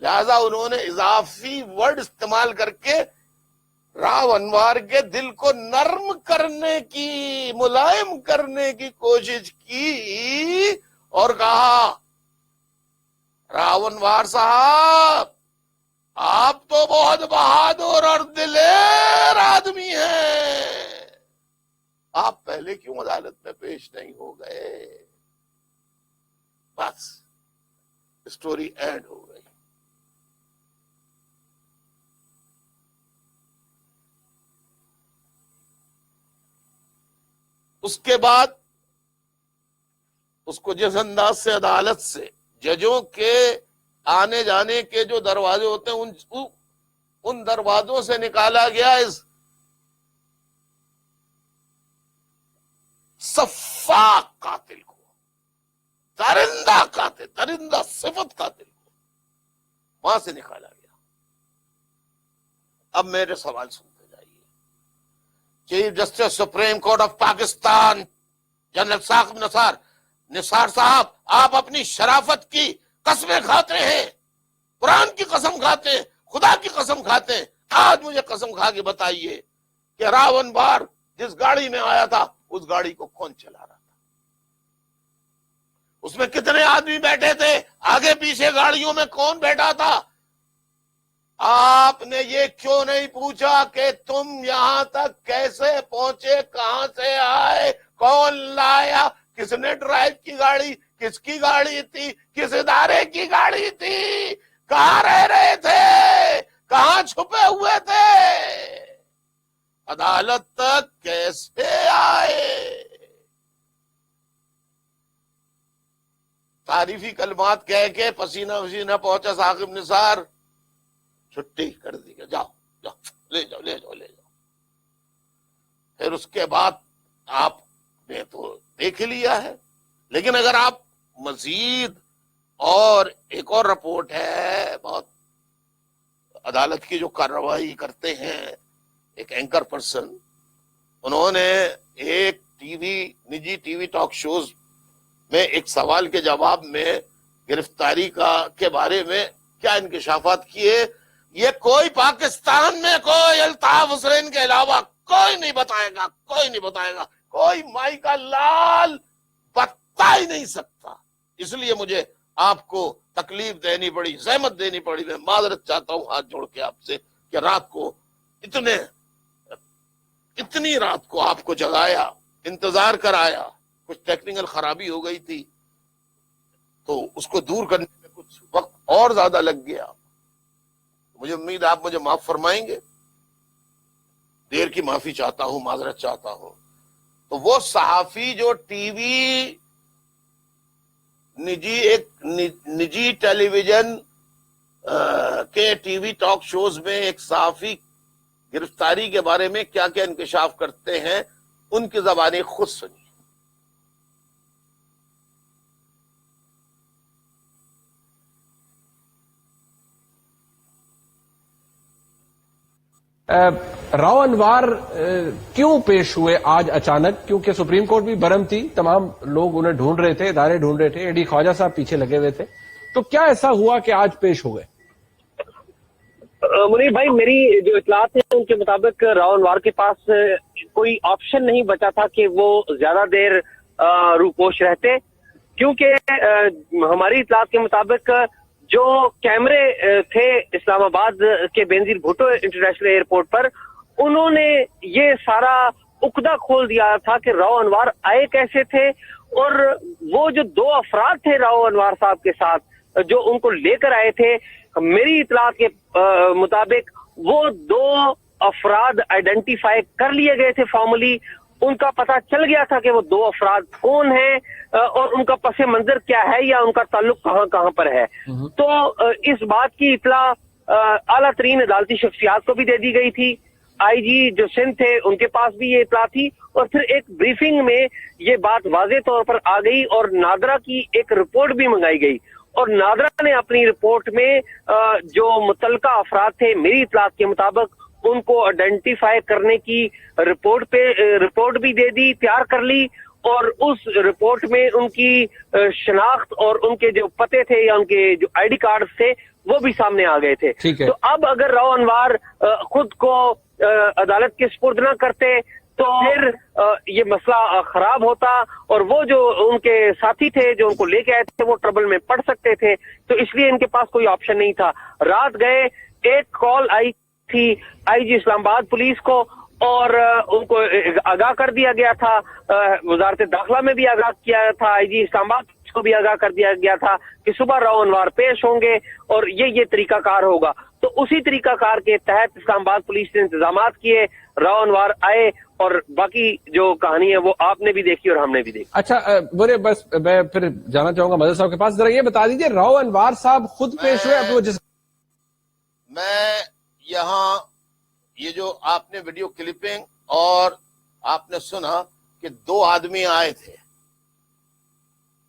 لہذا انہوں نے اضافی ورڈ استعمال کر کے راؤ انوار کے دل کو نرم کرنے کی، ملائم کرنے کی کوشش کی اور کہا راؤ انوار صاحب آپ تو بہت بہادر اور دلیر آدمی ہیں، آپ پہلے کیوں عدالت میں پیش نہیں ہو گئے؟ بس اسٹوری اینڈ ہو گئی۔ اس کے بعد اس کو جس انداز سے عدالت سے ججوں کے آنے جانے کے جو دروازے ہوتے ہیں ان دروازوں سے نکالا گیا اس صفاق قاتل کو، درندہ قاتل، درندہ صفت قاتل کو وہاں سے نکالا گیا۔ اب میرے سوال سنتے جائیے۔ Chief justice supreme court of Pakistan general Saqib Nisar sahib, آپ اپنی شرافت کی قسمیں کھاتے ہیں، قرآن کی قسم کھاتے ہیں، خدا کی قسم کھاتے ہیں۔ آج مجھے قسم کھا کے بتائیے کہ راون بار جس گاڑی میں آیا تھا اس گاڑی کو کون چلا رہا تھا؟ اس میں کتنے آدمی بیٹھے تھے؟ آگے پیچھے گاڑیوں میں کون بیٹھا تھا؟ آپ نے یہ کیوں نہیں پوچھا کہ تم یہاں تک کیسے پہنچے، کہاں سے آئے، کون لایا، کس نے ڈرائیو کی گاڑی، کس کی گاڑی تھی، کس ادارے کی گاڑی تھی، کہاں رہ رہے تھے، کہاں چھپے ہوئے تھے، عدالت تک کیسے آئے؟ تعریفی کلمات کہہ کے پسینہ پسینہ پہنچا ثاقب نثار، چھٹی کر دی گئی، جاؤ جاؤ لے جاؤ لے جاؤ لے جاؤ۔ پھر اس کے بعد آپ نے تو دیکھ لیا ہے، لیکن اگر آپ مزید اور ایک اور رپورٹ ہے بہت عدالت کی جو کارروائی کرتے ہیں ایک اینکر پرسن، انہوں نے ایک نجی ٹی وی ٹاک شوز میں ایک سوال کے جواب میں گرفتاری کے بارے میں کیا انکشافات کیے، یہ کوئی پاکستان میں کوئی الطاف حسین کے علاوہ کوئی نہیں بتائے گا، کوئی نہیں بتائے گا، کوئی مائی کا لال بتا ہی نہیں سکتا۔ اس لیے مجھے آپ کو تکلیف دینی پڑی، زحمت دینی پڑی، میں معذرت چاہتا ہوں ہاتھ جوڑ کے آپ سے کہ رات کو اتنی رات کو آپ کو جگایا، انتظار کرایا، کچھ ٹیکنیکل خرابی ہو گئی تھی تو اس کو دور کرنے میں کچھ وقت اور زیادہ لگ گیا۔ مجھے امید ہے آپ مجھے معاف فرمائیں گے، دیر کی معافی چاہتا ہوں، معذرت چاہتا ہوں۔ تو وہ صحافی جو ٹی وی نجی ٹیلی ویژن کے ٹی وی ٹاک شوز میں ایک صحافی گرفتاری کے بارے میں کیا کیا انکشاف کرتے ہیں، ان کی زبانیں خود سنیے۔ راؤ انوار کیوں پیش ہوئے آج اچانک؟ کیونکہ سپریم کورٹ بھی برہم تھی، تمام لوگ انہیں ڈھونڈ رہے تھے، ادارے ڈھونڈ رہے تھے، اے ڈی خواجہ صاحب پیچھے لگے ہوئے تھے، تو کیا ایسا ہوا کہ آج پیش ہو گئے؟ منیر بھائی، میری جو اطلاعات ہیں ان کے مطابق راؤ انوار کے پاس کوئی آپشن نہیں بچا تھا کہ وہ زیادہ دیر روپوش رہتے، کیونکہ ہماری اطلاعات کے مطابق جو کیمرے تھے اسلام آباد کے بینظیر بھٹو انٹرنیشنل ایئرپورٹ پر، انہوں نے یہ سارا عقدہ کھول دیا تھا کہ راؤ انوار آئے کیسے تھے، اور وہ جو دو افراد تھے راؤ انوار صاحب کے ساتھ جو ان کو لے کر آئے تھے، میری اطلاعات کے مطابق وہ دو افراد آئیڈینٹیفائی کر لیے گئے تھے فارملی، ان کا پتہ چل گیا تھا کہ وہ دو افراد کون ہیں اور ان کا پس منظر کیا ہے یا ان کا تعلق کہاں کہاں پر ہے۔ تو اس بات کی اطلاع اعلیٰ ترین عدالتی شخصیات کو بھی دے دی گئی تھی، آئی جی جو سندھ تھے ان کے پاس بھی یہ اطلاع تھی، اور پھر ایک بریفنگ میں یہ بات واضح طور پر آ گئی اور نادرا کی ایک رپورٹ بھی منگائی گئی، اور نادرا نے اپنی رپورٹ میں جو متعلقہ افراد تھے میری اطلاعات کے مطابق ان کو آئیڈینٹیفائی کرنے کی رپورٹ بھی دے دی، تیار کر لی، اور اس رپورٹ میں ان کی شناخت اور ان کے جو پتے تھے یا ان کے جو آئی ڈی کارڈز تھے وہ بھی سامنے آ گئے تھے۔ تو اب اگر راؤ انوار خود کو عدالت کے سپرد نہ کرتے تو پھر یہ مسئلہ خراب ہوتا، اور وہ جو ان کے ساتھی تھے جو ان کو لے کے آئے تھے وہ ٹربل میں پڑ سکتے تھے، تو اس لیے ان کے پاس کوئی آپشن نہیں تھا۔ رات گئے، ایک کال آئی تھی آئی جی اسلام آباد پولیس کو، اور ان کو آگاہ کر دیا گیا تھا، وزارت داخلہ میں بھی آگاہ کیا تھا، آئی جی اسلام آباد کو بھی آگاہ کر دیا گیا تھا کہ صبح راؤ انوار پیش ہوں گے اور یہ طریقہ کار ہوگا۔ تو اسی طریقہ کار کے تحت اسلام آباد پولیس نے انتظامات کیے، راؤ انوار آئے اور باقی جو کہانی ہے وہ آپ نے بھی دیکھی اور ہم نے بھی دیکھی. اچھا برے بس میں پھر جانا چاہوں گا مدر صاحب کے پاس. ذرا یہ بتا دیجیے راؤ انوار صاحب خود پیش ہوئے اب وہ جس میں یہاں یہ جو آپ نے ویڈیو کلپنگ اور آپ نے سنا کہ 2 آدمی آئے تھے،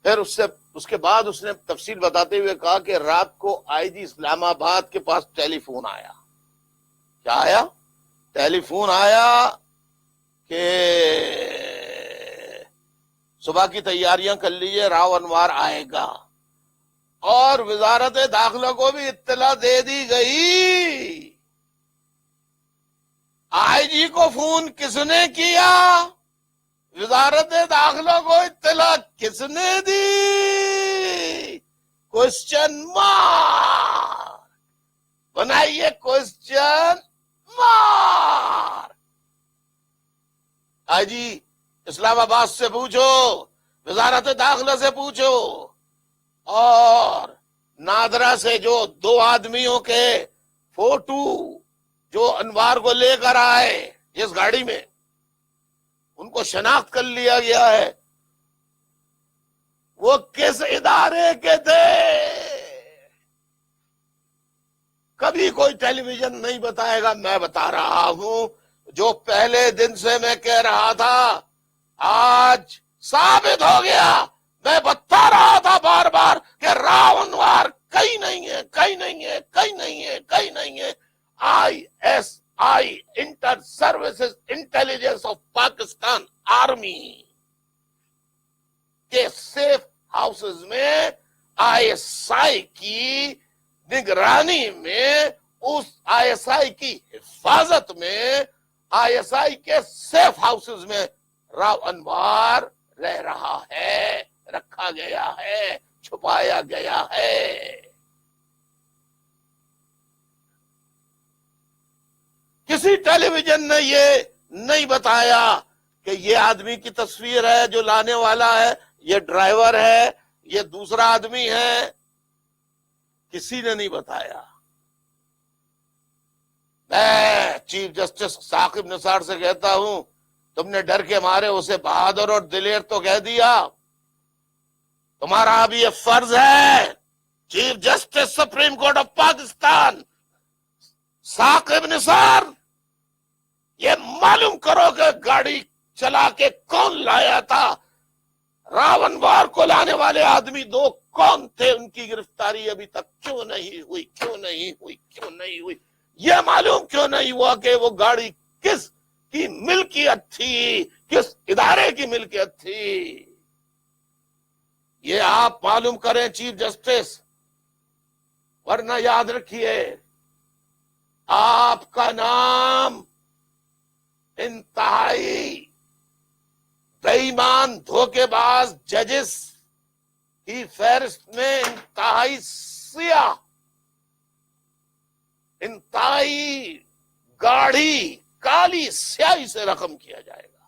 پھر اس کے بعد اس نے تفصیل بتاتے ہوئے کہا کہ رات کو آئی جی اسلام آباد کے پاس ٹیلی فون آیا. کیا آیا؟ ٹیلی فون آیا کہ صبح کی تیاریاں کر لیجیے، راؤ انوار آئے گا. اور وزارت داخلہ کو بھی اطلاع دے دی گئی. آئی جی کو فون کس نے کیا؟ وزارت داخلہ کو اطلاع کس نے دی؟ کوشچن مارک بنائیے، کوشچن مارک. آئی جی اسلام آباد سے پوچھو، وزارت داخلہ سے پوچھو، اور نادرا سے جو 2 آدمیوں کے فوٹو جو انوار کو لے کر آئے جس گاڑی میں، ان کو شناخت کر لیا گیا ہے. وہ کس ادارے کے تھے؟ کبھی کوئی ٹیلی ویژن نہیں بتائے گا. میں بتا رہا ہوں جو پہلے دن سے میں کہہ رہا تھا، آج ثابت ہو گیا. میں بتا رہا تھا بار بار کہ راؤ انوار کہیں نہیں ہے، کہیں نہیں ہے، کہیں نہیں ہے، کہیں نہیں ہے. ISI inter services intelligence of Pakistan army کے سیف ہاؤسز میں ISI کی نگرانی میں، اس ISI کی حفاظت میں، ISI کے سیف ہاؤسز میں راؤ انوار رہ رہا ہے، رکھا گیا ہے، چھپایا گیا ہے. کسی ٹیلی ویژن نے یہ نہیں بتایا کہ یہ آدمی کی تصویر ہے جو لانے والا ہے، یہ ڈرائیور ہے، یہ دوسرا آدمی ہے. کسی نے نہیں بتایا. میں چیف جسٹس ثاقب نثار سے کہتا ہوں، تم نے ڈر کے مارے اسے بہادر اور دلیر تو کہہ دیا. تمہارا ابھی یہ فرض ہے، chief justice supreme court of Pakistan Saqib Nisar, یہ معلوم کرو کہ گاڑی چلا کے کون لایا تھا. راؤ انوار کو لانے والے آدمی 2 کون تھے؟ ان کی گرفتاری ابھی تک کیوں نہیں ہوئی؟ کیوں نہیں ہوئی؟ کیوں نہیں ہوئی؟ یہ معلوم کیوں نہیں ہوا کہ وہ گاڑی کس کی ملکیت تھی، کس ادارے کی ملکیت تھی؟ یہ آپ معلوم کریں چیف جسٹس، ورنہ یاد رکھیے آپ کا نام انتہائی بے ایمان دھوکے باز ججز کی فہرست میں انتہائی سیاہ، انتہائی گاڑھی کالی سیاہی سے رقم کیا جائے گا.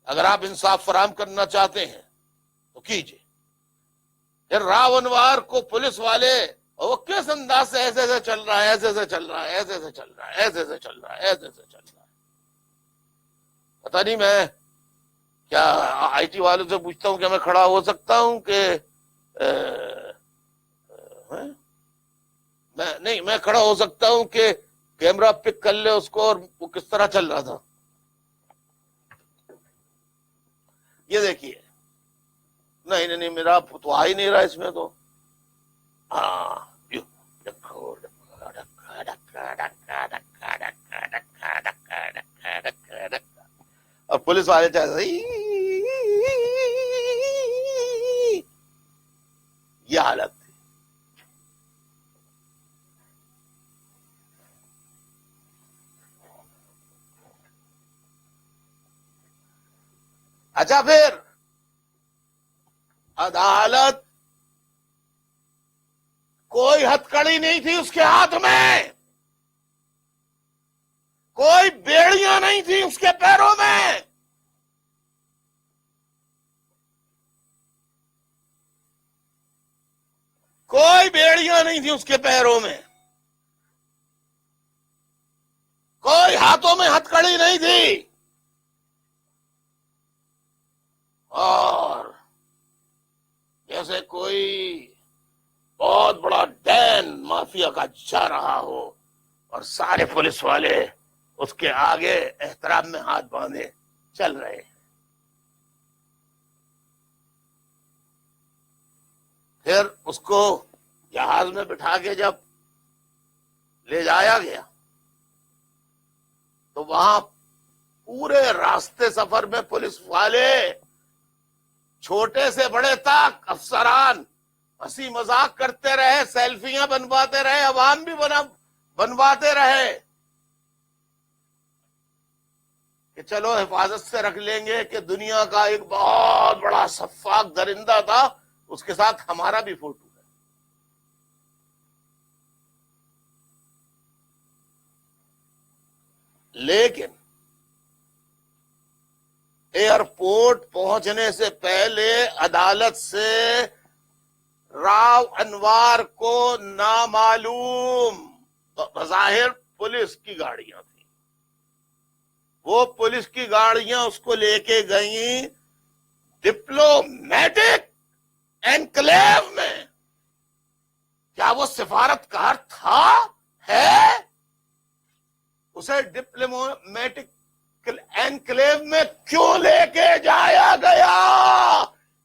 اگر آپ انصاف فراہم کرنا چاہتے ہیں تو کیجئے. راؤ انوار کو پولیس والے وہ کس انداز سے ایسے ایسے چل رہا ہے، ایسے ایسے چل رہا ہے، ایسے ایسے چل رہا ہے، ایسے ایسے چل رہا ہے، ایسے ایسے چل رہا ہے. پتہ نہیں میں کیا آئی ٹی والوں سے پوچھتا ہوں کہ میں کھڑا ہو سکتا ہوں کہ میں کھڑا ہو سکتا ہوں کہ کیمرہ پک کر لے اس کو اور وہ کس طرح چل رہا تھا. یہ دیکھیے، نہیں میرا تو آ ہی نہیں رہا اس میں تو. ہاں اور پولیس والے چاہتے یہ حالت تھی. اچھا پھر عدالت کوئی ہتھکڑی نہیں تھی اس کے ہاتھ میں، کوئی بیڑیاں نہیں تھی اس کے پیروں میں. کوئی بیڑیاں نہیں تھی اس کے پیروں میں. کوئی ہاتھوں میں ہتھکڑی نہیں تھی، اور جیسے کوئی بہت بڑا ڈین مافیا کا جا رہا ہو اور سارے پولیس والے اس کے آگے احترام میں ہاتھ باندھے چل رہے ہیں۔ پھر اس کو جہاز میں بٹھا کے جب لے جایا گیا تو وہاں پورے راستے سفر میں پولیس والے چھوٹے سے بڑے تک افسران ہنسی مذاق کرتے رہے، سیلفیاں بنواتے رہے، عوام بھی بنواتے رہے کہ چلو حفاظت سے رکھ لیں گے کہ دنیا کا ایک بہت بڑا سفاک درندہ تھا، اس کے ساتھ ہمارا بھی فوٹو ہے۔ لیکن ایئرپورٹ پہنچنے سے پہلے عدالت سے راو انوار کو نامعلوم بظاہر پولیس کی گاڑیاں تھیں، وہ پولیس کی گاڑیاں اس کو لے کے گئیں ڈپلومیٹک انکلیو میں۔ کیا وہ سفارتکار تھا؟ ہے؟ اسے ڈپلومیٹک انکلیو میں کیوں لے کے جایا گیا؟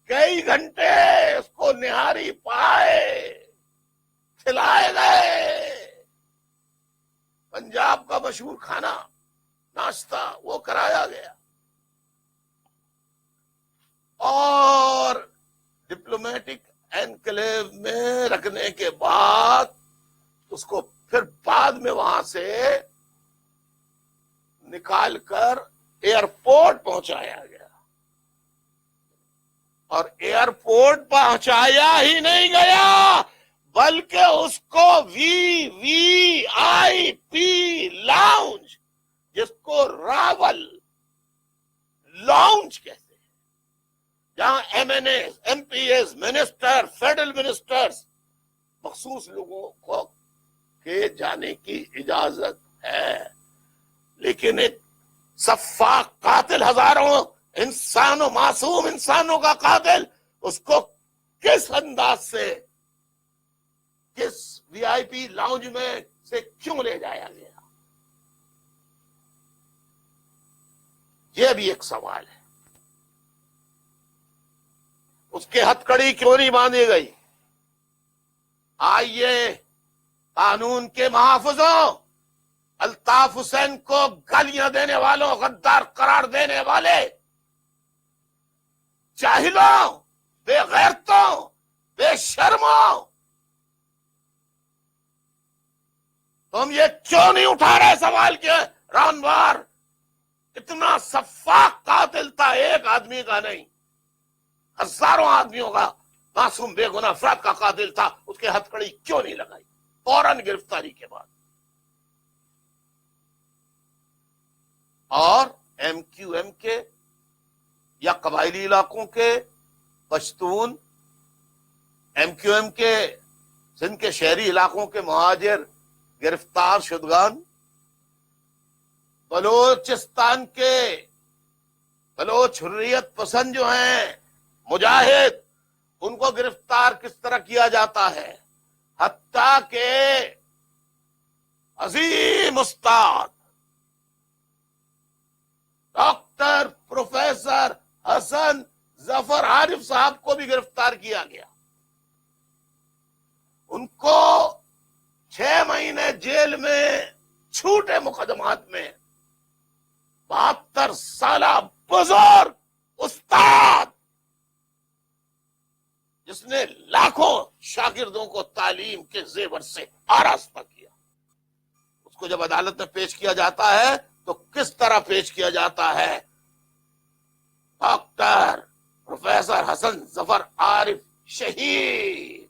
کئی گھنٹے اس کو نہاری پائے، کھلائے گئے، پنجاب کا مشہور کھانا ناشتہ وہ کرایا گیا، اور ڈپلومیٹک انکلیو میں رکھنے کے بعد اس کو پھر بعد میں وہاں سے نکال کر ایئرپورٹ پہنچایا گیا، اور ایئرپورٹ پہنچایا ہی نہیں گیا بلکہ اس کو وی آئی پی لاؤنج، جس کو راول لاؤنج کہتے ہیں، جہاں M N A, M P As, minister, federal ministers, مخصوص لوگوں کو کے جانے کی اجازت ہے، لیکن ایک سفاک قاتل، ہزاروں انسانوں، معصوم انسانوں کا قاتل، اس کو کس انداز سے، کس وی آئی پی لاؤنج میں سے کیوں لے جایا گیا؟ یہ بھی ایک سوال ہے۔ اس کے ہتھکڑی کیوں نہیں باندھی گئی؟ آئیے قانون کے محافظوں، الطاف حسین کو گالیاں دینے والوں، غدار قرار دینے والے جاہلوں، بے غیرتوں، بے شرموں، تم یہ کیوں نہیں اٹھا رہے سوال کہ راو انوار اتنا سفاک قاتل تھا، ایک آدمی کا نہیں، ہزاروں آدمیوں کا معصوم بے گناہ افراد کا قاتل تھا، اس کے ہتھکڑی کیوں نہیں لگائی فوراً گرفتاری کے بعد؟ اور ایم کیو ایم کے یا قبائلی علاقوں کے پشتون، ایم کیو ایم کے سندھ کے شہری علاقوں کے مہاجر گرفتار شدگان، بلوچستان کے بلوچ حریت پسند جو ہیں مجاہد، ان کو گرفتار کس طرح کیا جاتا ہے، حتیٰ کہ عظیم استاد ڈاکٹر پروفیسر حسن ظفر عارف صاحب کو بھی گرفتار کیا گیا، ان کو 6 مہینے جیل میں چھوٹے مقدمات میں 72 سالہ بزرگ استاد جس نے لاکھوں شاگردوں کو تعلیم کے زیور سے آراستہ کیا، اس کو جب عدالت میں پیش کیا جاتا ہے تو کس طرح پیش کیا جاتا ہے؟ ڈاکٹر پروفیسر حسن ظفر عارف شہید،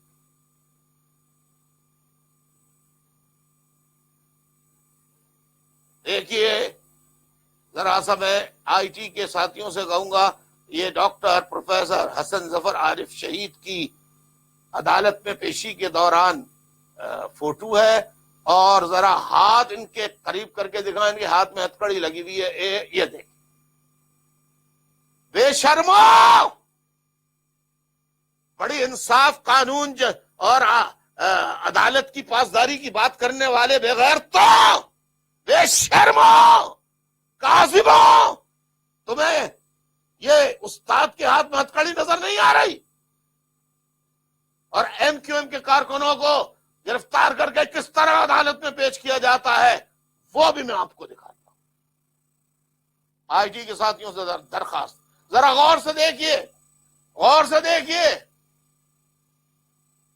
دیکھیے ذرا سا میں آئی ٹی کے ساتھیوں سے کہوں گا، یہ ڈاکٹر پروفیسر حسن ظفر عارف شہید کی عدالت میں پیشی کے دوران فوٹو ہے، اور ذرا ہاتھ ان کے قریب کر کے دکھائیں گے، ہاتھ میں ہتھکڑی لگی ہوئی ہے، یہ دیکھ بے شرمو، بڑی انصاف قانون اور عدالت کی پاسداری کی بات کرنے والے بغیرتوں، بے شرمو، کاذبوں، تمہیں یہ استاد کے ہاتھ میں ہتھکڑی نظر نہیں آ رہی؟ اور ایم کیو ایم کے کارکنوں کو گرفتار کر کے کس طرح عدالت میں پیش کیا جاتا ہے وہ بھی میں آپ کو دکھاتا ہوں۔ آئی ٹی کے ساتھیوں سے درخواست، ذرا غور سے دیکھیے، غور سے دیکھیے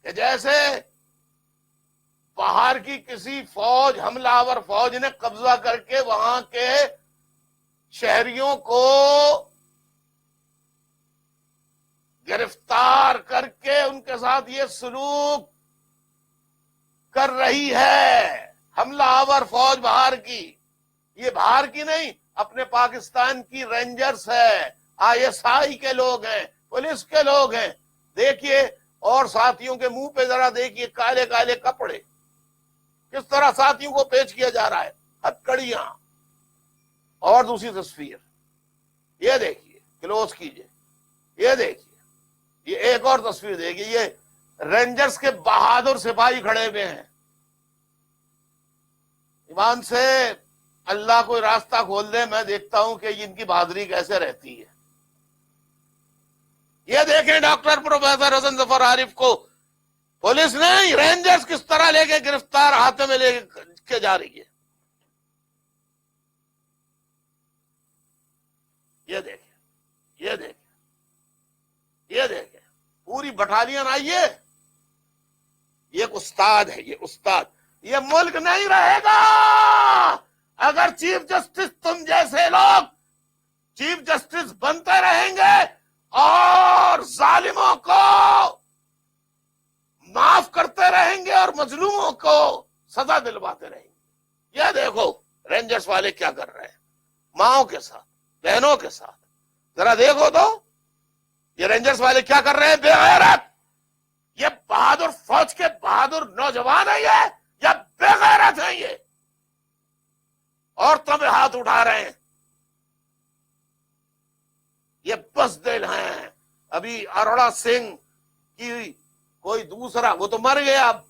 کہ جیسے باہر کی کسی فوج، حملہ آور فوج نے قبضہ کر کے وہاں کے شہریوں کو گرفتار کر کے ان کے ساتھ یہ سلوک کر رہی ہے، حملہ آور فوج باہر کی، یہ باہر کی نہیں، اپنے پاکستان کی رینجرز ہے، آئی ایس آئی کے لوگ ہیں، پولیس کے لوگ ہیں۔ دیکھیے، اور ساتھیوں کے منہ پہ ذرا دیکھیے، کالے کالے کپڑے، کس طرح ساتھیوں کو پیش کیا جا رہا ہے، ہتھکڑیاں۔ اور دوسری تصویر یہ دیکھیے، کلوز کیجئے، یہ دیکھیے، یہ ایک اور تصویر دیکھیے، یہ رینجرز کے بہادر سپاہی کھڑے ہوئے ہیں۔ ایمان سے اللہ کوئی راستہ کھول دے، میں دیکھتا ہوں کہ ان کی بہادری کیسے رہتی ہے۔ یہ دیکھیں ڈاکٹر پروفیسر حسن ظفر عارف کو پولیس نہیں، رینجرز کس طرح لے کے گرفتار ہاتھ میں لے کے جا رہی ہے۔ یہ دیکھیں، یہ دیکھیں، یہ دیکھیں، پوری بٹالین آئیے۔ یہ ایک استاد ہے، یہ استاد۔ یہ ملک نہیں رہے گا اگر چیف جسٹس تم جیسے لوگ چیف جسٹس بنتے رہیں گے اور ظالموں کو معاف کرتے رہیں گے اور مظلوموں کو سزا دلواتے رہیں گے۔ یہ دیکھو رینجرز والے کیا کر رہے ہیں ماؤں کے ساتھ، بہنوں کے ساتھ، ذرا دیکھو تو یہ رینجرز والے کیا کر رہے ہیں۔ بے غیرت، یہ بہادر فوج کے بہادر نوجوان ہیں یہ، یا بے غیرت ہیں یہ، عورتوں پہ ہاتھ اٹھا رہے ہیں۔ یہ بزدل ہیں۔ ابھی اروڑا سنگھ کی کوئی دوسرا، وہ تو مر گیا اب،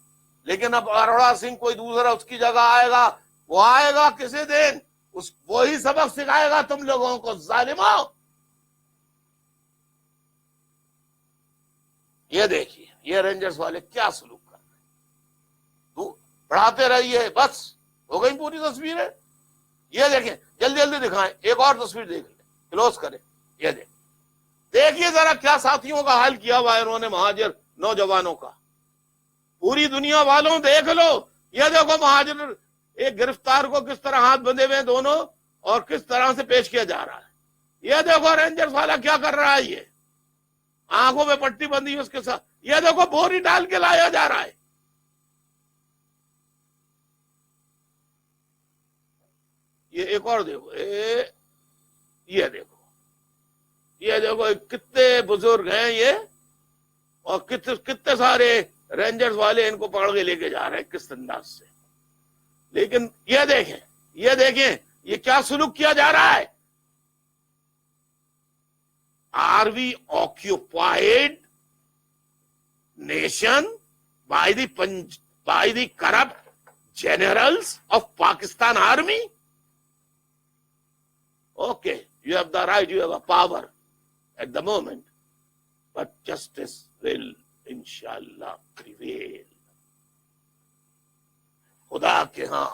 لیکن اب اروڑا سنگھ کوئی دوسرا اس کی جگہ آئے گا، وہ آئے گا کسی دن، وہی سبق سکھائے گا تم لوگوں کو، ظالموں۔ یہ دیکھیے یہ رینجرز والے کیا سلوک کر رہے ہیں۔ تو پڑھاتے رہیے، بس ہو گئی پوری تصویریں۔ یہ دیکھیں، جلدی جلدی دکھائیں، ایک اور تصویر دیکھ لیں، کلوز کریں۔ یہ دیکھیے ذرا کیا ساتھیوں کا حال کیا ہوا ہے انہوں نے مہاجر نوجوانوں کا۔ پوری دنیا والوں دیکھ لو، یہ دیکھو مہاجر ایک گرفتار کو کس طرح ہاتھ بندھے ہوئے دونوں اور کس طرح سے پیش کیا جا رہا ہے۔ یہ دیکھو رینجرز والا کیا کر رہا ہے، یہ آنکھوں میں پٹی بندھی ہے اس کے ساتھ، یہ دیکھو بوری ڈال کے لایا جا رہا ہے۔ یہ ایک اور دیکھو، یہ دیکھو، یہ دیکھو کتنے بزرگ ہیں یہ، اور کتنے سارے رینجرز والے ان کو پکڑ کے لے کے جا رہے ہیں کس انداز سے۔ لیکن یہ دیکھیں، یہ دیکھیں یہ کیا سلوک کیا جا رہا ہے۔ Are we occupied nation by the corrupt generals of Pakistan Army? Okay, you have the right, you have a power at the moment, but justice will inshallah prevail. خدا کے ہاں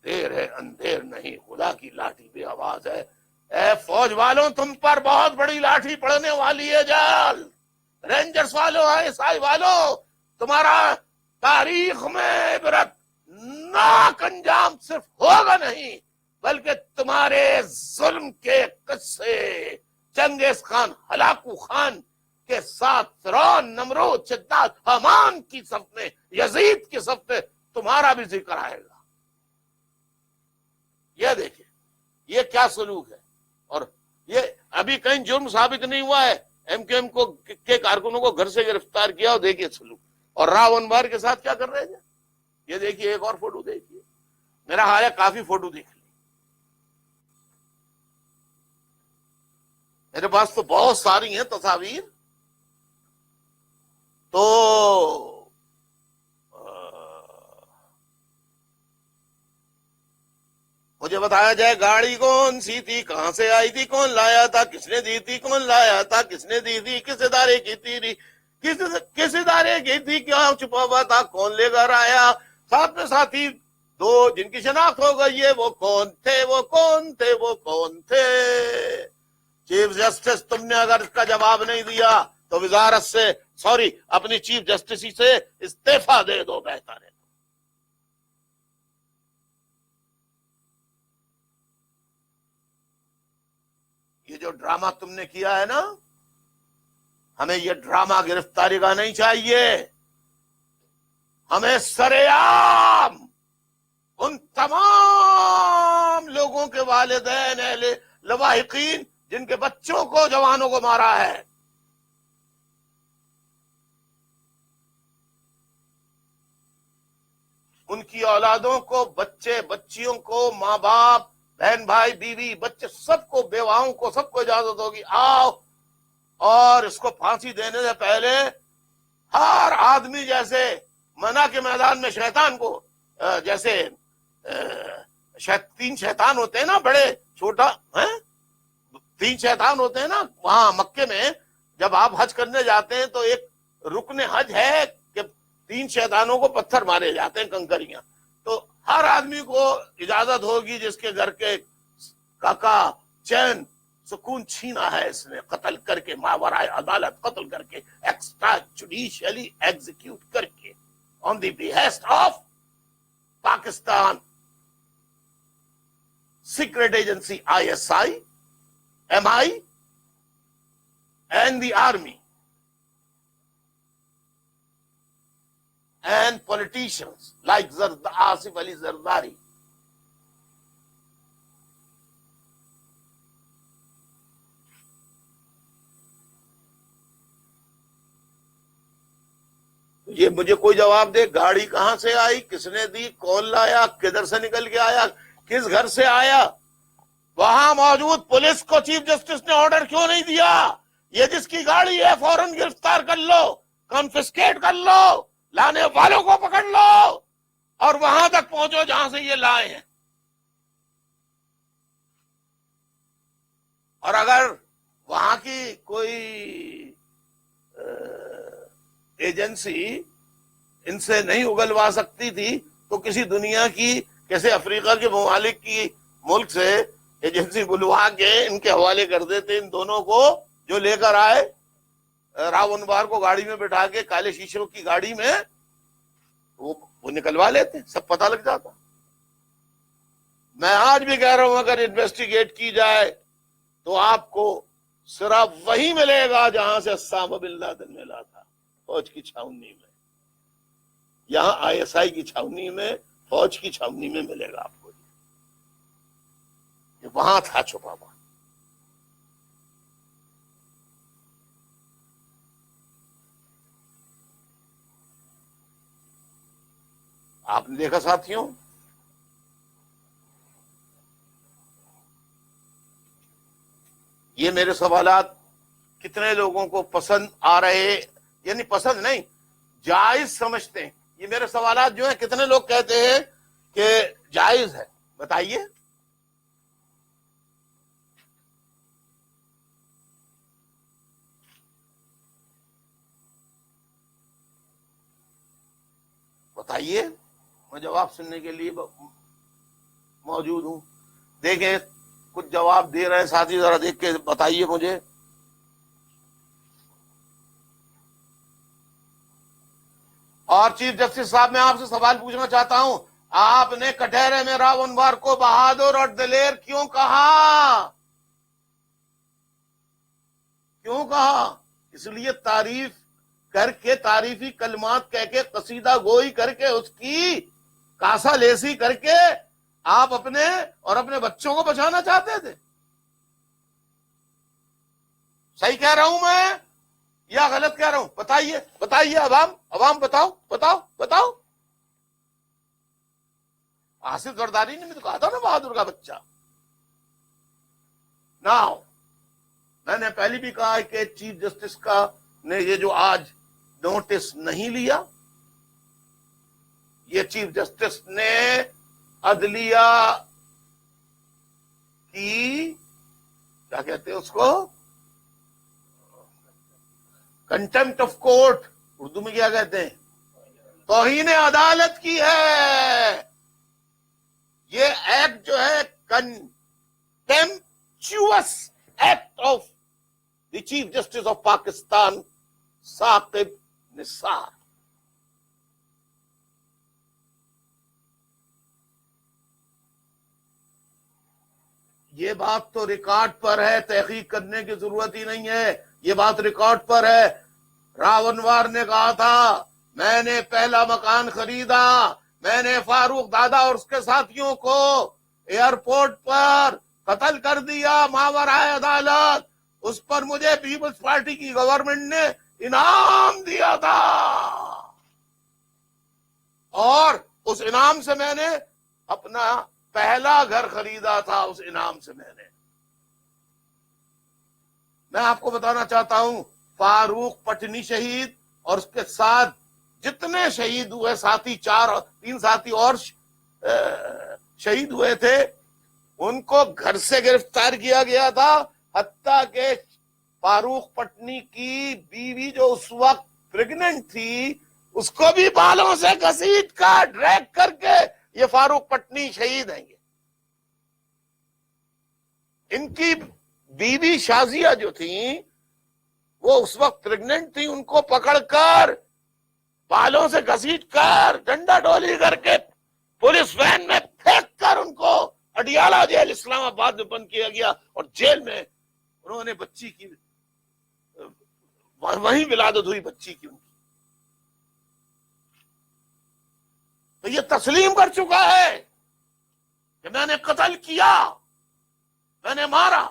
دیر ہے اندھیر نہیں، خدا کی لاٹھی بے آواز ہے۔ اے فوج والوں تم پر بہت بڑی لاٹھی پڑنے والی ہے جال۔ رینجرز والوں، عیسائی والوں، تمہارا تاریخ میں عبرت ناک انجام صرف ہوگا نہیں بلکہ تمہارے ظلم کے قصے چنگیز خان، ہلاکو خان کے ساتھ فرعون، نمرود، شداد، حامان کی صف میں، یزید کی صف میں تمہارا بھی ذکر آئے گا۔ یہ دیکھیں یہ کیا سلوک ہے، اور یہ ابھی کہیں جرم ثابت نہیں ہوا ہے۔ ایم کیو ایم کے کارکنوں کو گھر سے گرفتار کیا، اور دیکھیے سلوک، اور راو انوار کے ساتھ کیا کر رہے ہیں۔ یہ دیکھیے ایک اور فوٹو دیکھیے، میرا خیال ہے کافی فوٹو دیکھ لی، میرے پاس تو بہت ساری ہیں تصاویر. تو مجھے بتایا جائے گاڑی کون سی تھی، کہاں سے آئی تھی، کون لایا تھا، کس نے دی تھی، کون لایا تھا، کس نے دی تھی، کس ادارے کی تھی، کس ادارے کی تھی، کیا چھپا ہوا تھا، کون لے کر آیا، ساتھ میں ساتھی دو جن کی شناخت ہو گئی ہے، وہ کون تھے، وہ کون تھے، وہ کون تھے. چیف جسٹس تم نے اگر اس کا جواب نہیں دیا تو وزارت سے اپنی چیف جسٹس سے استعفی دے دو، بہتر ہے. یہ جو ڈرامہ تم نے کیا ہے نا، ہمیں یہ ڈرامہ گرفتاری کا نہیں چاہیے. ہمیں سرعام ان تمام لوگوں کے والدین اہل لواحقین جن کے بچوں کو جوانوں کو مارا ہے، ان کی اولادوں کو، بچے بچیوں کو، ماں باپ، بہن بھائی، بیوی بچے، سب کو، بیواؤں کو، سب کو اجازت ہوگی آؤ، اور اس کو پھانسی دینے سے پہلے ہر آدمی جیسے منع کے میدان میں شیطان کو جیسے 3 شیطان ہوتے ہیں نا، بڑے چھوٹا 3 شیطان ہوتے ہیں نا وہاں مکے میں. جب آپ حج کرنے جاتے ہیں تو ایک رکن حج ہے کہ 3 شیطانوں کو پتھر مارے جاتے ہیں، کنکریاں. تو ہر آدمی کو اجازت ہوگی جس کے گھر کے کاکا چین سکون چھینا ہے اس نے، قتل کر کے، ماورائے عدالت قتل کر کے، ایکسٹرا جوڈیشلی ایگزیکیوٹ کر کے، on the behest of Pakistan secret agency ISI, MI and the army and politicians like Asif Ali Zardari. یہ مجھے کوئی جواب دے، گاڑی کہاں سے آئی، کس نے دی، کون لایا، کدھر سے نکل کے آیا، کس گھر سے آیا، وہاں موجود پولیس کو چیف جسٹس نے آرڈر کیوں نہیں دیا، یہ جس کی گاڑی ہے فوراً گرفتار کر لو، کنفسکیٹ کر لو، لانے والوں کو پکڑ لو اور وہاں تک پہنچو جہاں سے یہ لائے ہیں. اور اگر وہاں کی کوئی ایجنسی ان سے نہیں اگلوا سکتی تھی تو کسی دنیا کی، کیسے افریقہ کے ممالک کی ملک سے ایجنسی بلوا کے ان کے حوالے کر دیتے ان دونوں کو، جو لے کر آئے راونوار کو گاڑی میں بٹھا کے، کالے شیشوں کی گاڑی میں وہ نکلوا لیتے، سب پتہ لگ جاتا. میں آج بھی کہہ رہا ہوں اگر انویسٹیگیٹ کی جائے تو آپ کو صرف وہی ملے گا جہاں سے اسامہ بن لادن ملا تھا، فوج کی چھاونی میں. یہاں ISI کی چھاونی میں، فوج کی چھاونی میں ملے گا آپ کو، یہ وہاں تھا چھپا ہوا. آپ نے دیکھا ساتھیوں، یہ میرے سوالات کتنے لوگوں کو پسند آ رہے، یعنی پسند نہیں، جائز سمجھتے ہیں. یہ میرے سوالات جو ہیں کتنے لوگ کہتے ہیں کہ جائز ہے، بتائیے. بتائیے، میں جواب سننے کے لیے موجود ہوں. دیکھیں کچھ جواب دے رہے ہیں ساتھی، ذرا دیکھ کے بتائیے مجھے. اور چیف جسٹس صاحب میں آپ سے سوال پوچھنا چاہتا ہوں، آپ نے کٹہرے میں راونوار کو بہادر اور دلیر کیوں کہا؟ کیوں کہا؟ اس لیے تعریف کر کے، تعریفی کلمات کہہ کے، قصیدہ گوئی کر کے، اس کی کاسا لیسی کر کے آپ اپنے اور اپنے بچوں کو بچانا چاہتے تھے. صحیح کہہ رہا ہوں میں یا غلط کہہ رہا ہوں؟ بتائیے، بتائیے، عوام بتاؤ بتاؤ بتاؤ. آصف زرداری نے تو کہا تھا نا بہادر کا بچہ. ناؤ میں نے پہلے بھی کہا کہ چیف جسٹس کا نے یہ جو آج نوٹس نہیں لیا، یہ چیف جسٹس نے عدلیہ کی کیا کہتے ہیں اس کو، کنٹمپٹ آف کورٹ، اردو میں کیا کہتے ہیں، توہین عدالت کی ہے. یہ ایکٹ جو ہے contemptuous act of the chief justice of Pakistan Saqib Nisar. یہ بات تو ریکارڈ پر ہے، تحقیق کرنے کی ضرورت ہی نہیں ہے، یہ بات ریکارڈ پر ہے. راونوار نے کہا تھا میں نے پہلا مکان خریدا، میں نے فاروق دادا اور اس کے ساتھیوں کو ایئرپورٹ پر قتل کر دیا ماورائے عدالت. اس پر مجھے پیپلز پارٹی کی گورنمنٹ نے انعام دیا تھا، اور اس انعام سے میں نے اپنا پہلا گھر خریدا تھا. اس انعام سے میں آپ کو بتانا چاہتا ہوں، فاروق پٹنی شہید اور اس کے ساتھ جتنے شہید ہوئے ساتھی، تین ساتھی اور شہید ہوئے تھے، ان کو گھر سے گرفتار کیا گیا تھا. حتیٰ کہ فاروق پٹنی کی بیوی جو اس وقت پریگننٹ تھی، اس کو بھی بالوں سے گھسیٹ کر ڈریگ کر کے یہ فاروق پٹنی شہید ہیں. ان کی بیوی شازیہ جو تھیں وہ اس وقت پریگننٹ تھی، ان کو پکڑ کر بالوں سے گھسیٹ کر ڈنڈا ڈولی کر کے پولیس وین میں پھینک کر ان کو اڈیالہ جیل اسلام آباد میں بند کیا گیا، اور جیل میں انہوں نے بچی کی وہیں ولادت ہوئی بچی کی. ان کی تو یہ تسلیم کر چکا ہے کہ میں نے قتل کیا، میں نے مارا.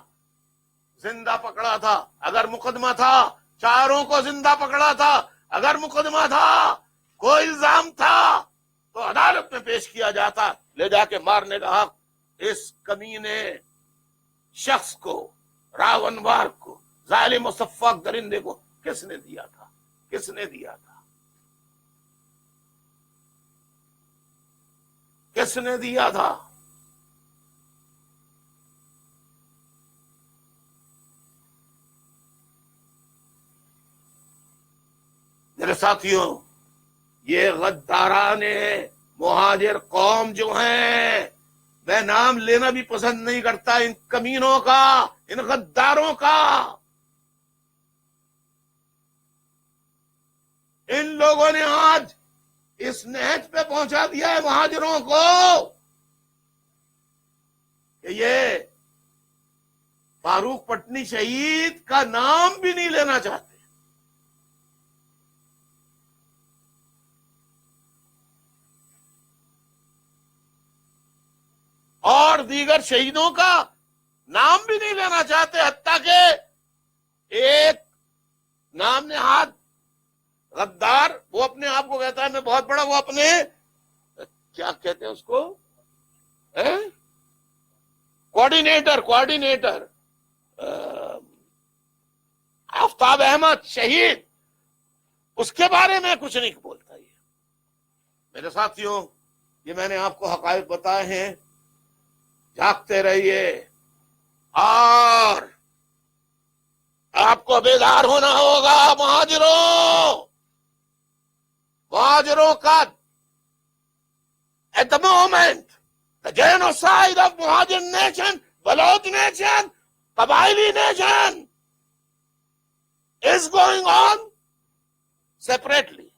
زندہ پکڑا تھا اگر مقدمہ تھا، چاروں کو زندہ پکڑا تھا اگر مقدمہ تھا، کوئی الزام تھا تو عدالت میں پیش کیا جاتا. لے جا کے مارنے کا حق اس کمینے شخص کو، راونوار کو، ظالم و سفاک درندے کو کس نے دیا تھا؟ کس نے دیا تھا؟ کس نے دیا تھا؟ میرے ساتھیوں، یہ غداران مہاجر قوم جو ہیں، میں نام لینا بھی پسند نہیں کرتا ان کمینوں کا، ان غداروں کا. ان لوگوں نے آج اس نہج پہ پہنچا دیا ہے مہاجروں کو کہ یہ فاروق پٹنی شہید کا نام بھی نہیں لینا چاہتے. اور دیگر شہیدوں کا نام بھی نہیں لینا چاہتے. حتیٰ کہ ایک نام نہاد غدار، وہ اپنے آپ کو کہتا ہے میں بہت بڑا، وہ اپنے کیا کہتے ہیں اس کو، کوآرڈینیٹر آفتاب احمد شہید، اس کے بارے میں کچھ نہیں بولتا. یہ میرے ساتھیوں، یہ میں نے آپ کو حقائق بتائے ہیں. جاگتے رہیے اور آپ کو بیدار ہونا ہوگا. مہاجروں کا at the moment the genocide of Muhajir nation, Baloch nation, Qabaili nation is going on separately.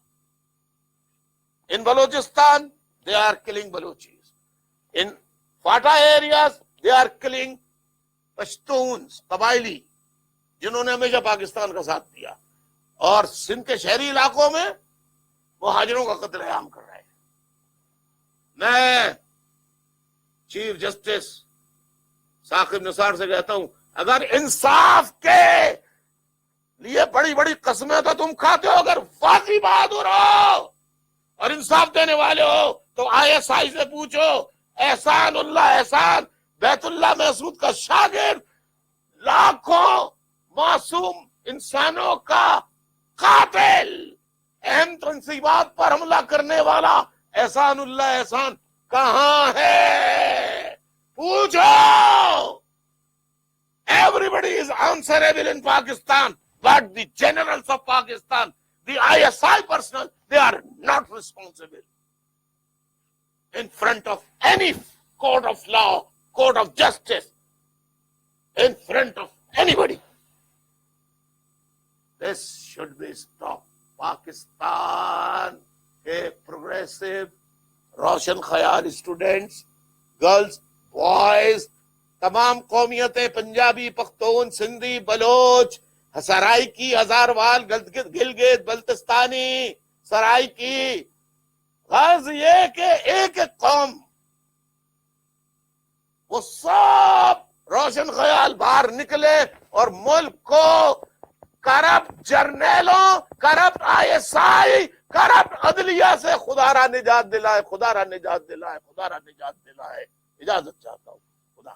In Balochistan they are killing Balochis. In FATA areas they are killing Pashtuns, قبائلی جنہوں نے ہمیشہ پاکستان کا ساتھ دیا، اور سندھ کے شہری علاقوں میں مہاجروں کا قتل عام کر رہے ہیں. میں چیف جسٹس ثاقب نثار سے کہتا ہوں، اگر انصاف کے لیے بڑی بڑی قسمیں تو تم کھاتے ہو، اگر واقعی بہادر ہو اور انصاف دینے والے ہو تو ISI سے پوچھو، احسان اللہ احسان بیت اللہ محسود کا شاگرد، لاکھوں معصوم انسانوں کا قاتل، اہم تنصیبات پر حملہ کرنے والا احسان اللہ احسان کہاں ہے؟ پوچھو. Everybody is answerable in Pakistan, but the generals of Pakistan, the ISI personnel, they are not responsible in front of any court of law, court of justice, in front of anybody. This should be stopped. Pakistan ke progressive, روشن خیال students, girls, boys, تمام قومیتیں، پنجابی، پختون، سندھی، بلوچ، سرائکی، ہزاروال، گلگت، بلتستانی، سرائکی، غرض یہ کہ ایک ایک قوم وہ سب روشن خیال باہر نکلے اور ملک کو کرپٹ جرنیلوں، کرپٹ ISI، کرپٹ عدلیہ سے خدا را نجات دلائے، خدا را نجات دلائے، خدا را نجات دلائے. اجازت چاہتا ہوں. خدا